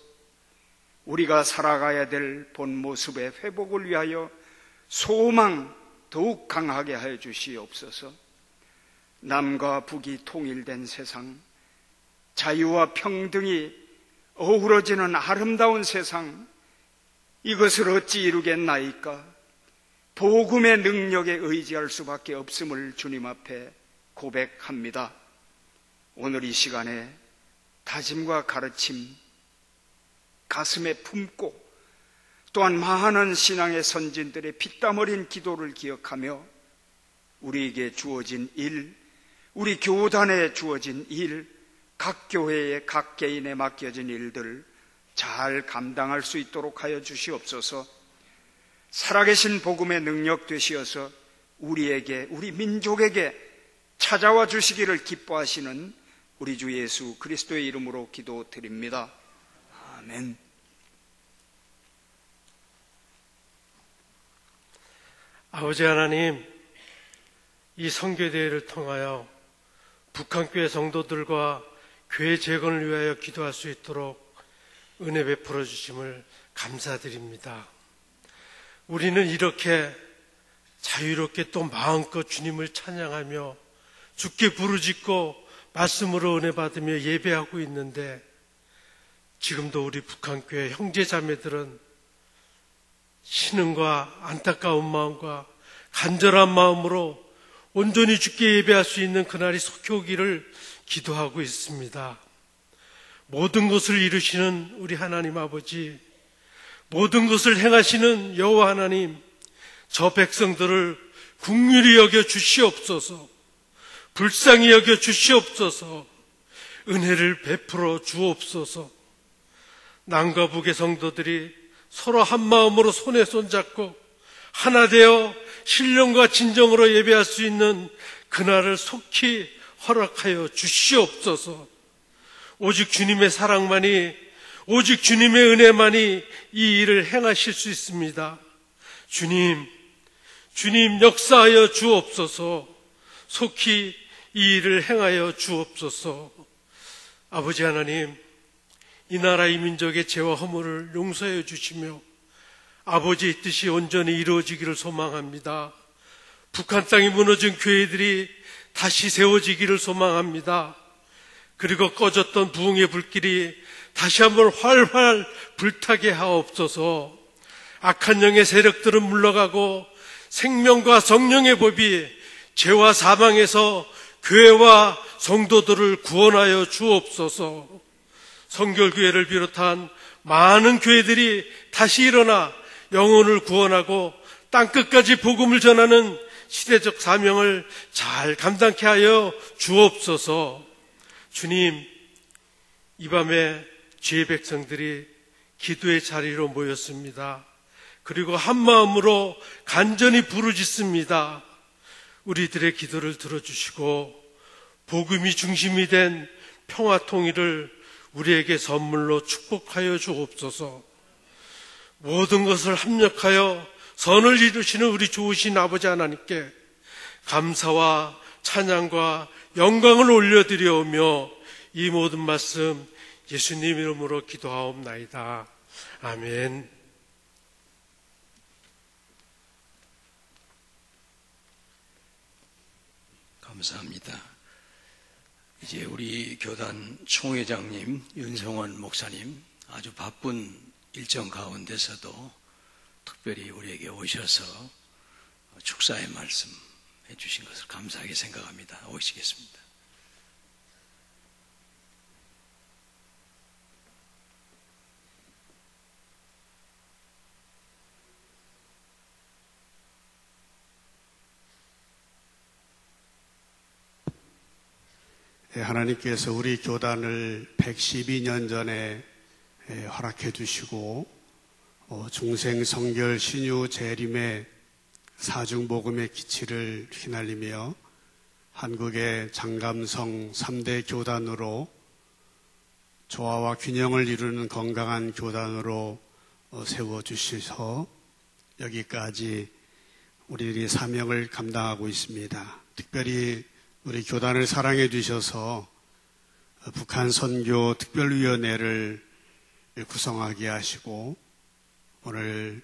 우리가 살아가야 될 본 모습의 회복을 위하여 소망 더욱 강하게 하여 주시옵소서. 남과 북이 통일된 세상, 자유와 평등이 어우러지는 아름다운 세상, 이것을 어찌 이루겠나이까? 복음의 능력에 의지할 수밖에 없음을 주님 앞에 고백합니다. 오늘 이 시간에 다짐과 가르침 가슴에 품고 또한 많은 신앙의 선진들의 피땀 어린 기도를 기억하며 우리에게 주어진 일, 우리 교단에 주어진 일, 각 교회에 각 개인에 맡겨진 일들을 잘 감당할 수 있도록 하여 주시옵소서. 살아계신 복음의 능력 되시어서 우리에게, 우리 민족에게 찾아와 주시기를 기뻐하시는 우리 주 예수 그리스도의 이름으로 기도드립니다. 아멘. 아버지 하나님, 이 선교대회를 통하여 북한교회 성도들과 교회 재건을 위하여 기도할 수 있도록 은혜 베풀어 주심을 감사드립니다. 우리는 이렇게 자유롭게 또 마음껏 주님을 찬양하며 주께 부르짖고 말씀으로 은혜 받으며 예배하고 있는데, 지금도 우리 북한교회 형제 자매들은 신음과 안타까운 마음과 간절한 마음으로 온전히 주께 예배할 수 있는 그날이 속히 오기를 기도하고 있습니다. 모든 것을 이루시는 우리 하나님 아버지, 모든 것을 행하시는 여호와 하나님, 저 백성들을 긍휼히 여겨 주시옵소서, 불쌍히 여겨 주시옵소서, 은혜를 베풀어 주옵소서. 남과 북의 성도들이 서로 한 마음으로 손에 손잡고 하나 되어 신령과 진정으로 예배할 수 있는 그날을 속히 허락하여 주시옵소서. 오직 주님의 사랑만이, 오직 주님의 은혜만이 이 일을 행하실 수 있습니다. 주님 역사하여 주옵소서. 속히 이 일을 행하여 주옵소서. 아버지 하나님, 이 나라 이 민족의 죄와 허물을 용서해 주시며 아버지의 뜻이 온전히 이루어지기를 소망합니다. 북한 땅이 무너진 교회들이 다시 세워지기를 소망합니다. 그리고 꺼졌던 부흥의 불길이 다시 한번 활활 불타게 하옵소서. 악한 영의 세력들은 물러가고 생명과 성령의 법이 죄와 사망에서 교회와 성도들을 구원하여 주옵소서. 성결교회를 비롯한 많은 교회들이 다시 일어나 영혼을 구원하고 땅끝까지 복음을 전하는 시대적 사명을 잘 감당케 하여 주옵소서. 주님, 이 밤에 주의 백성들이 기도의 자리로 모였습니다. 그리고 한 마음으로 간절히 부르짖습니다. 우리들의 기도를 들어주시고 복음이 중심이 된 평화 통일을 우리에게 선물로 축복하여 주옵소서. 모든 것을 합력하여 선을 이루시는 우리 좋으신 아버지 하나님께 감사와 찬양과 영광을 올려드려오며 이 모든 말씀 예수님 이름으로 기도하옵나이다. 아멘. 감사합니다. 이제 우리 교단 총회장님 윤성원 목사님 아주 바쁜 일정 가운데서도 특별히 우리에게 오셔서 축사의 말씀 해주신 것을 감사하게 생각합니다. 오시겠습니다. 하나님께서 우리 교단을 112년 전에 허락해 주시고 중생 성결 신유 재림의 사중복음의 기치를 휘날리며 한국의 장감성 3대 교단으로 조화와 균형을 이루는 건강한 교단으로 세워주셔서 여기까지 우리들이 사명을 감당하고 있습니다. 특별히 우리 교단을 사랑해 주셔서 북한 선교 특별위원회를 구성하게 하시고 오늘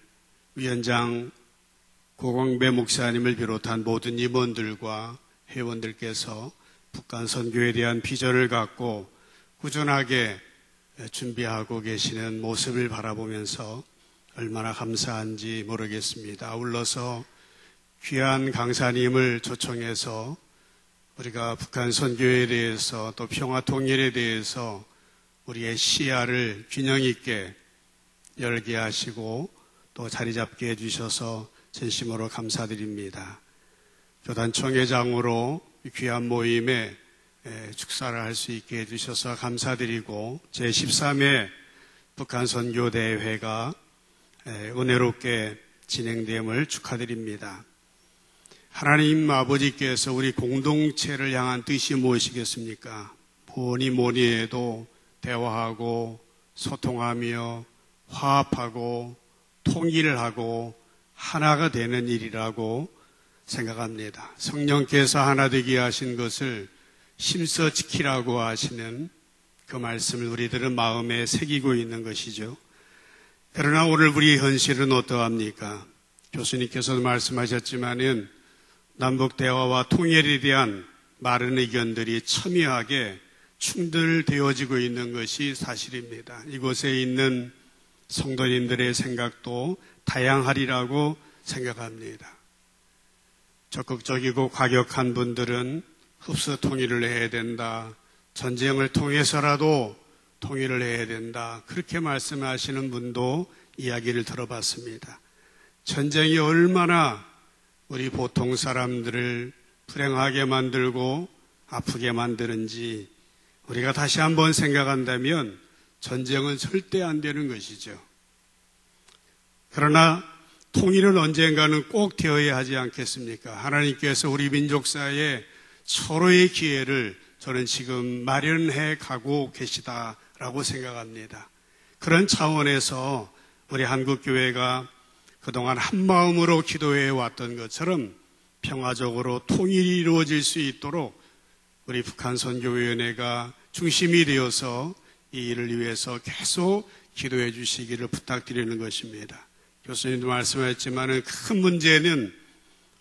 위원장 고광배 목사님을 비롯한 모든 임원들과 회원들께서 북한 선교에 대한 비전을 갖고 꾸준하게 준비하고 계시는 모습을 바라보면서 얼마나 감사한지 모르겠습니다. 아울러서 귀한 강사님을 초청해서 우리가 북한 선교에 대해서 또 평화 통일에 대해서 우리의 시야를 균형 있게 열게 하시고 또 자리 잡게 해주셔서 진심으로 감사드립니다. 교단 총회장으로 귀한 모임에 축사를 할 수 있게 해주셔서 감사드리고 제13회 북한 선교대회가 은혜롭게 진행됨을 축하드립니다. 하나님 아버지께서 우리 공동체를 향한 뜻이 무엇이겠습니까? 뭐니 해도 대화하고 소통하며 화합하고 통일하고 하나가 되는 일이라고 생각합니다. 성령께서 하나 되게 하신 것을 힘써 지키라고 하시는 그 말씀을 우리들은 마음에 새기고 있는 것이죠. 그러나 오늘 우리 현실은 어떠합니까? 교수님께서도 말씀하셨지만은 남북 대화와 통일에 대한 많은 의견들이 첨예하게 충돌되어지고 있는 것이 사실입니다. 이곳에 있는 성도님들의 생각도 다양하리라고 생각합니다. 적극적이고 과격한 분들은 흡수 통일을 해야 된다. 전쟁을 통해서라도 통일을 해야 된다. 그렇게 말씀하시는 분도 이야기를 들어봤습니다. 전쟁이 얼마나 우리 보통 사람들을 불행하게 만들고 아프게 만드는지 우리가 다시 한번 생각한다면 전쟁은 절대 안 되는 것이죠. 그러나 통일은 언젠가는 꼭 되어야 하지 않겠습니까? 하나님께서 우리 민족사에 서로의 기회를 저는 지금 마련해 가고 계시다라고 생각합니다. 그런 차원에서 우리 한국교회가 그동안 한마음으로 기도해 왔던 것처럼 평화적으로 통일이 이루어질 수 있도록 우리 북한선교위원회가 중심이 되어서 이 일을 위해서 계속 기도해 주시기를 부탁드리는 것입니다. 교수님도 말씀하셨지만 큰 문제는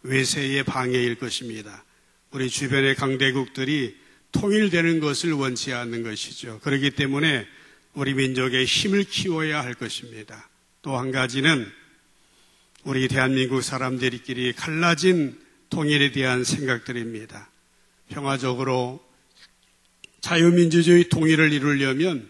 외세의 방해일 것입니다. 우리 주변의 강대국들이 통일되는 것을 원치 않는 것이죠. 그렇기 때문에 우리 민족의 힘을 키워야 할 것입니다. 또 한 가지는 우리 대한민국 사람들끼리 갈라진 통일에 대한 생각들입니다. 평화적으로 자유민주주의 통일을 이루려면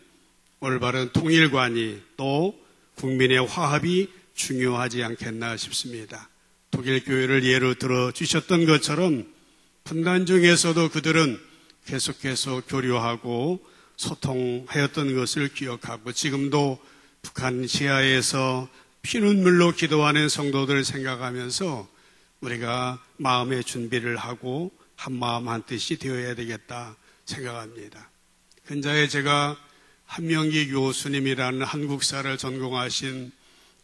올바른 통일관이 또 국민의 화합이 중요하지 않겠나 싶습니다. 독일 교회를 예로 들어 주셨던 것처럼 분단 중에서도 그들은 계속해서 교류하고 소통하였던 것을 기억하고 지금도 북한 지하에서 피눈물로 기도하는 성도들을 생각하면서 우리가 마음의 준비를 하고 한마음 한뜻이 되어야 되겠다 생각합니다. 근자에 제가 한명기 교수님이라는 한국사를 전공하신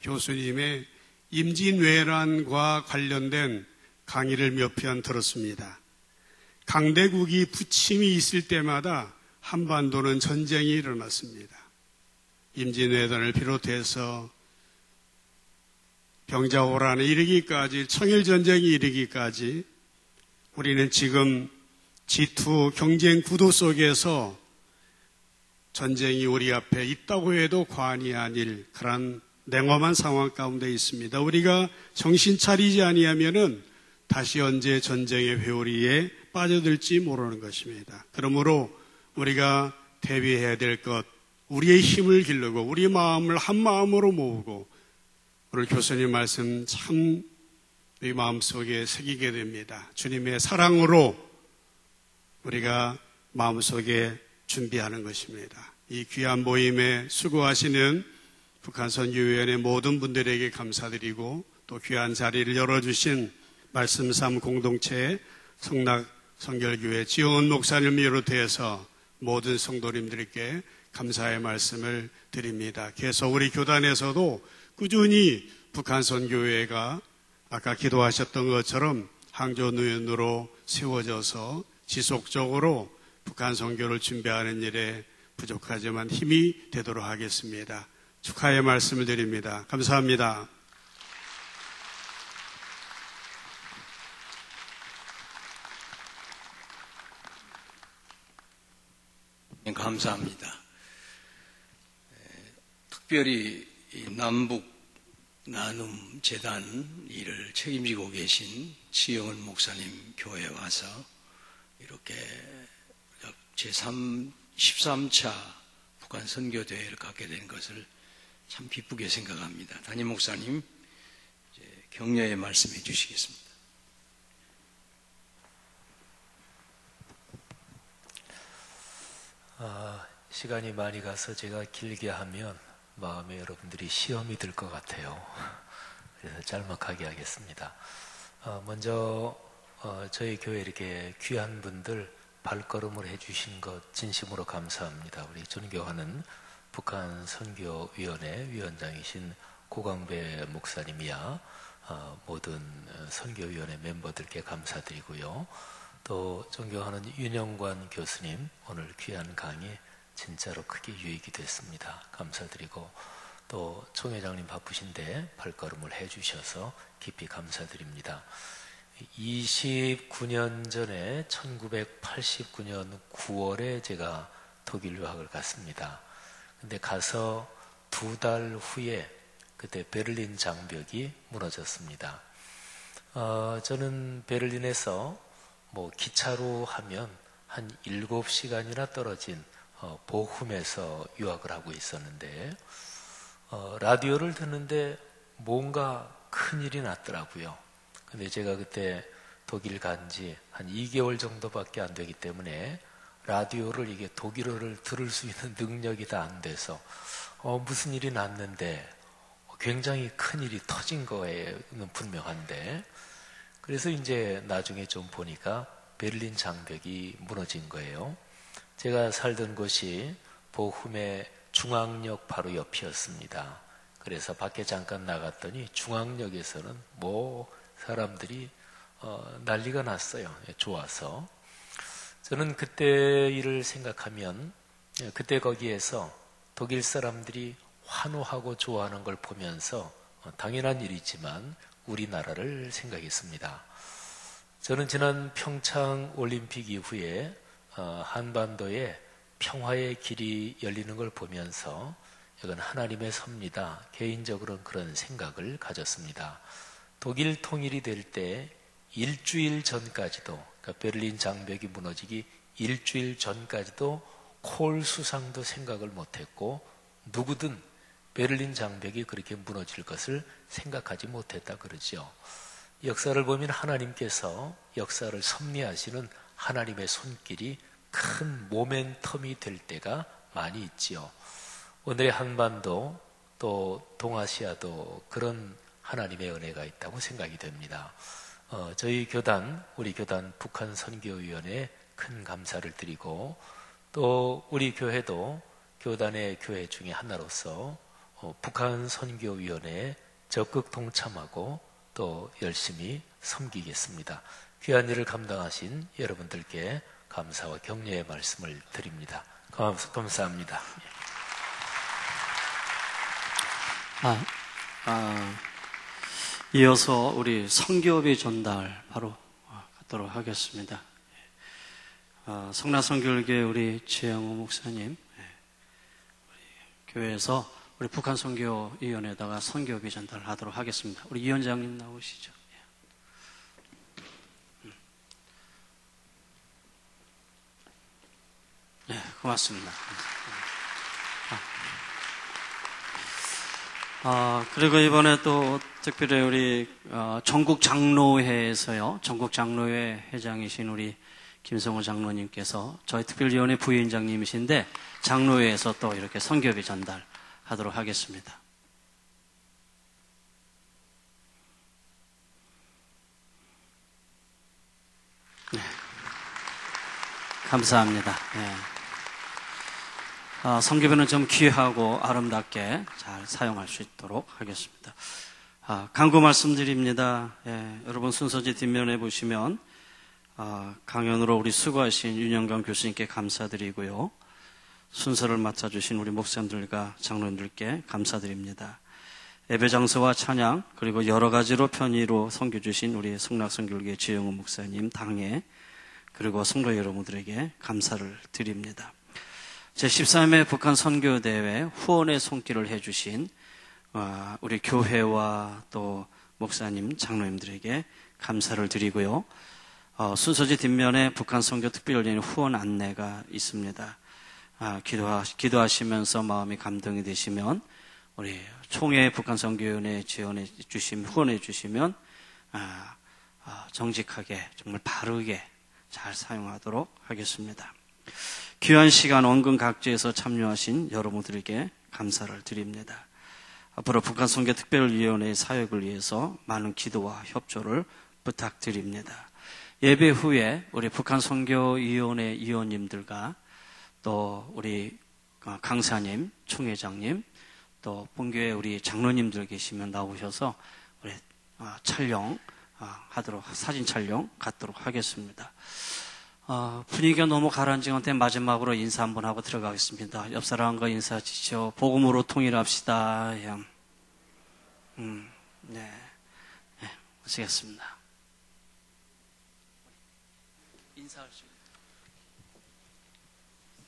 교수님의 임진왜란과 관련된 강의를 몇 편 들었습니다. 강대국이 부침이 있을 때마다 한반도는 전쟁이 일어났습니다. 임진왜란을 비롯해서 병자호란에 이르기까지 청일전쟁이 이르기까지 우리는 지금 G2 경쟁 구도 속에서 전쟁이 우리 앞에 있다고 해도 과언이 아닐 그런 냉엄한 상황 가운데 있습니다. 우리가 정신 차리지 아니하면은 다시 언제 전쟁의 회오리에 빠져들지 모르는 것입니다. 그러므로 우리가 대비해야 될 것, 우리의 힘을 기르고 우리 마음을 한 마음으로 모으고 오늘 교수님 말씀 참 이 마음속에 새기게 됩니다. 주님의 사랑으로 우리가 마음속에 준비하는 것입니다. 이 귀한 모임에 수고하시는 북한선교위원회 모든 분들에게 감사드리고 또 귀한 자리를 열어주신 말씀삼 공동체 성낙선결교회 지영은 목사님을 비롯해서 모든 성도님들께 감사의 말씀을 드립니다. 계속 우리 교단에서도 꾸준히 북한선교회가 아까 기도하셨던 것처럼 항저노연으로 세워져서 지속적으로 북한 선교를 준비하는 일에 부족하지만 힘이 되도록 하겠습니다. 축하의 말씀을 드립니다. 감사합니다. 감사합니다. 특별히 이 남북 나눔 재단 일을 책임지고 계신 지영은 목사님 교회에 와서 이렇게 제13차 북한 선교대회를 갖게 된 것을 참 기쁘게 생각합니다. 담임 목사님 이제 격려의 말씀해 주시겠습니다. 시간이 많이 가서 제가 길게 하면 마음에 여러분들이 시험이 들 것 같아요. 그래서 짤막하게 하겠습니다. 먼저 저희 교회 이렇게 귀한 분들 발걸음을 해주신 것 진심으로 감사합니다. 우리 존경하는 북한 선교위원회 위원장이신 고광배 목사님이야 모든 선교위원회 멤버들께 감사드리고요. 또 존경하는 윤영관 교수님 오늘 귀한 강의 진짜로 크게 유익이 됐습니다. 감사드리고 또 총회장님 바쁘신데 발걸음을 해주셔서 깊이 감사드립니다. 29년 전에 1989년 9월에 제가 독일 유학을 갔습니다. 근데 가서 2달 후에 그때 베를린 장벽이 무너졌습니다. 저는 베를린에서 기차로 하면 한 7시간이나 떨어진 보훔에서 유학을 하고 있었는데 라디오를 듣는데 뭔가 큰일이 났더라고요. 근데 제가 그때 독일 간지 한 2개월 정도밖에 안 되기 때문에 라디오를 이게 독일어를 들을 수 있는 능력이 다 안 돼서 무슨 일이 났는데 굉장히 큰 일이 터진 거에는 분명한데, 그래서 이제 나중에 좀 보니까 베를린 장벽이 무너진 거예요. 제가 살던 곳이 보훔의 중앙역 바로 옆이었습니다. 그래서 밖에 잠깐 나갔더니 중앙역에서는 사람들이 난리가 났어요. 좋아서. 저는 그때 일을 생각하면 그때 거기에서 독일 사람들이 환호하고 좋아하는 걸 보면서 당연한 일이지만 우리나라를 생각했습니다. 저는 지난 평창 올림픽 이후에 한반도에 평화의 길이 열리는 걸 보면서 이건 하나님의 섭니다. 개인적으로는 그런 생각을 가졌습니다. 독일 통일이 될 때 일주일 전까지도, 그러니까 베를린 장벽이 무너지기 일주일 전까지도 콜 수상도 생각을 못했고 누구든 베를린 장벽이 그렇게 무너질 것을 생각하지 못했다 그러죠. 역사를 보면 하나님께서 역사를 섭리하시는 하나님의 손길이 큰 모멘텀이 될 때가 많이 있지요. 오늘의 한반도 또 동아시아도 그런 하나님의 은혜가 있다고 생각이 됩니다. 저희 교단, 우리 교단 북한 선교위원회에 큰 감사를 드리고 또 우리 교회도 교단의 교회 중에 하나로서 북한 선교위원회에 적극 동참하고 또 열심히 섬기겠습니다. 귀한 일을 감당하신 여러분들께 감사와 격려의 말씀을 드립니다. 감사합니다. 이어서 우리 선교비 전달 바로 갖도록 하겠습니다. 성남선교회 우리 최영호 목사님, 우리 교회에서 우리 북한 선교위원회에다가 선교비 전달을 하도록 하겠습니다. 우리 위원장님 나오시죠. 네, 고맙습니다. 그리고 이번에 또 특별히 우리 전국 장로회에서요, 전국 장로회 회장이신 우리 김성호 장로님께서 저희 특별위원회 부위원장님이신데 장로회에서 또 이렇게 선교비 전달하도록 하겠습니다. 네. 감사합니다. 네. 선교비는 좀 귀하고 아름답게 잘 사용할 수 있도록 하겠습니다. 강구 말씀드립니다. 여러분 순서지 뒷면에 보시면 강연으로 우리 수고하신 윤영강 교수님께 감사드리고요. 순서를 맡아주신 우리 목사님들과 장로님들께 감사드립니다. 예배장소와 찬양 그리고 여러 가지로 편의로 섬겨주신 우리 성락선교회 지영훈 목사님 당회 그리고 성도 여러분들에게 감사를 드립니다. 제13회 북한 선교대회 후원의 손길을 해주신 우리 교회와 또 목사님, 장로님들에게 감사를 드리고요. 순서지 뒷면에 북한 선교 특별위원회 후원 안내가 있습니다. 기도하시면서 마음이 감동이 되시면 우리 총회 북한 선교위원회 지원해 주시면 후원해 주시면 정직하게 정말 바르게 잘 사용하도록 하겠습니다. 귀한 시간 원근 각지에서 참여하신 여러분들에게 감사를 드립니다. 앞으로 북한 선교 특별위원회의 사역을 위해서 많은 기도와 협조를 부탁드립니다. 예배 후에 우리 북한 선교위원회 위원님들과 또 우리 강사님, 총회장님, 또 본교회 우리 장로님들 계시면 나오셔서 우리 촬영 하도록 사진 촬영 갖도록 하겠습니다. 분위기가 너무 가라앉은 것 때문에 마지막으로 인사 한번 하고 들어가겠습니다. 옆 사람과 인사 주시오. 복음으로 통일합시다. 형. 네. 마치겠습니다.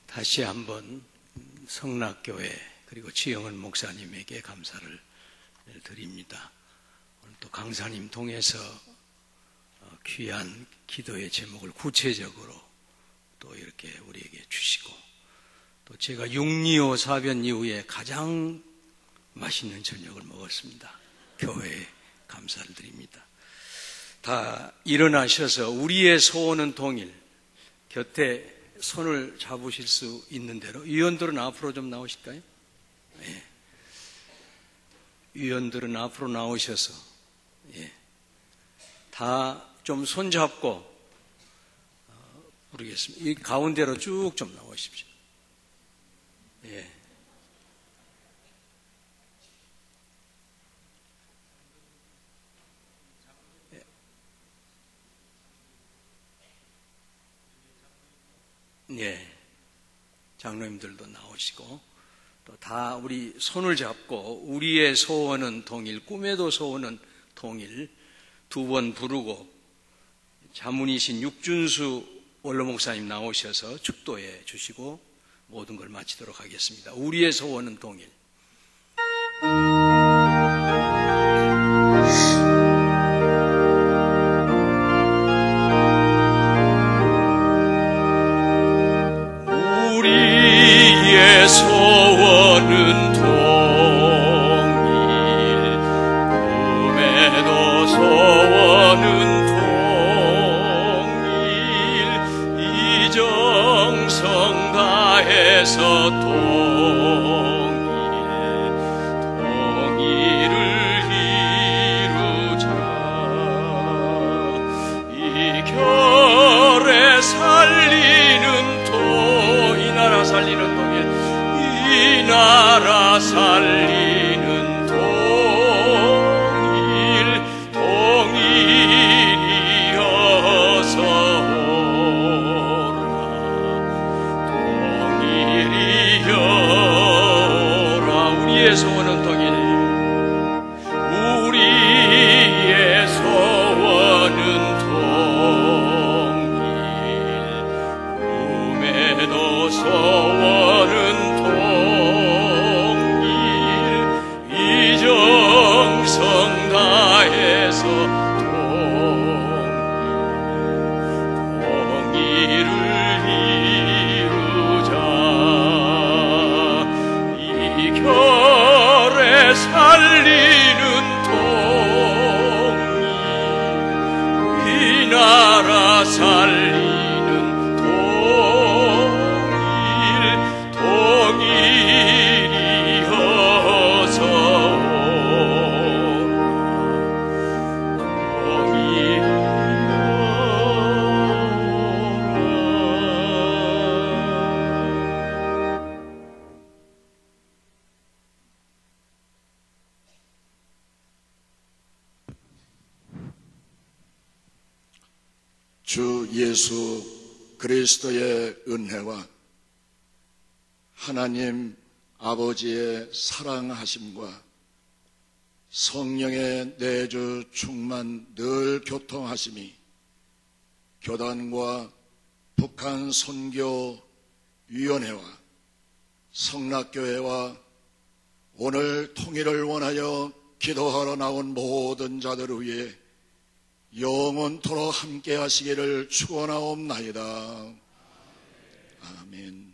다시 한번 성락교회 그리고 지영은 목사님에게 감사를 드립니다. 오늘 또 강사님 통해서 귀한 기도의 제목을 구체적으로 또 이렇게 우리에게 주시고, 또 제가 6.25 사변 이후에 가장 맛있는 저녁을 먹었습니다. 교회에 감사를 드립니다. 다 일어나셔서 우리의 소원은 통일, 곁에 손을 잡으실 수 있는 대로 위원들은 앞으로 좀 나오실까요? 예. 위원들은 앞으로 나오셔서 다 좀 손잡고 부르겠습니다. 이 가운데로 쭉 좀 나오십시오. 예. 예. 장로님들도 나오시고, 또 다 우리 손을 잡고 우리의 소원은 통일, 꿈에도 소원은 통일 두 번 부르고, 자문이신 육준수 원로 목사님 나오셔서 축도해 주시고 모든 걸 마치도록 하겠습니다. 우리의 소원은 통일. 우리의 소원은 통일, 꿈에도 소원은 이정성 다해서 통일을 이루자. 이 결에 살리는 이 나라 살리는 통일, 이 나라 살리는 통일이어서 우리의 소원은 통일, 우리의 소원은 통일, 꿈에도 소원은 통일, 이정성 다해서 통일을 이루자. 이 결에 살리는 통일, 이 나라 살리는 통일이어서 주 예수 그리스도의 은혜와 하나님 아버지의 사랑하심과 성령의 내주 충만 늘 교통하심이 교단과 북한 선교위원회와 성락교회와 오늘 통일을 원하여 기도하러 나온 모든 자들을 위해 영원토록 함께 하시기를 축원하옵나이다. 아멘.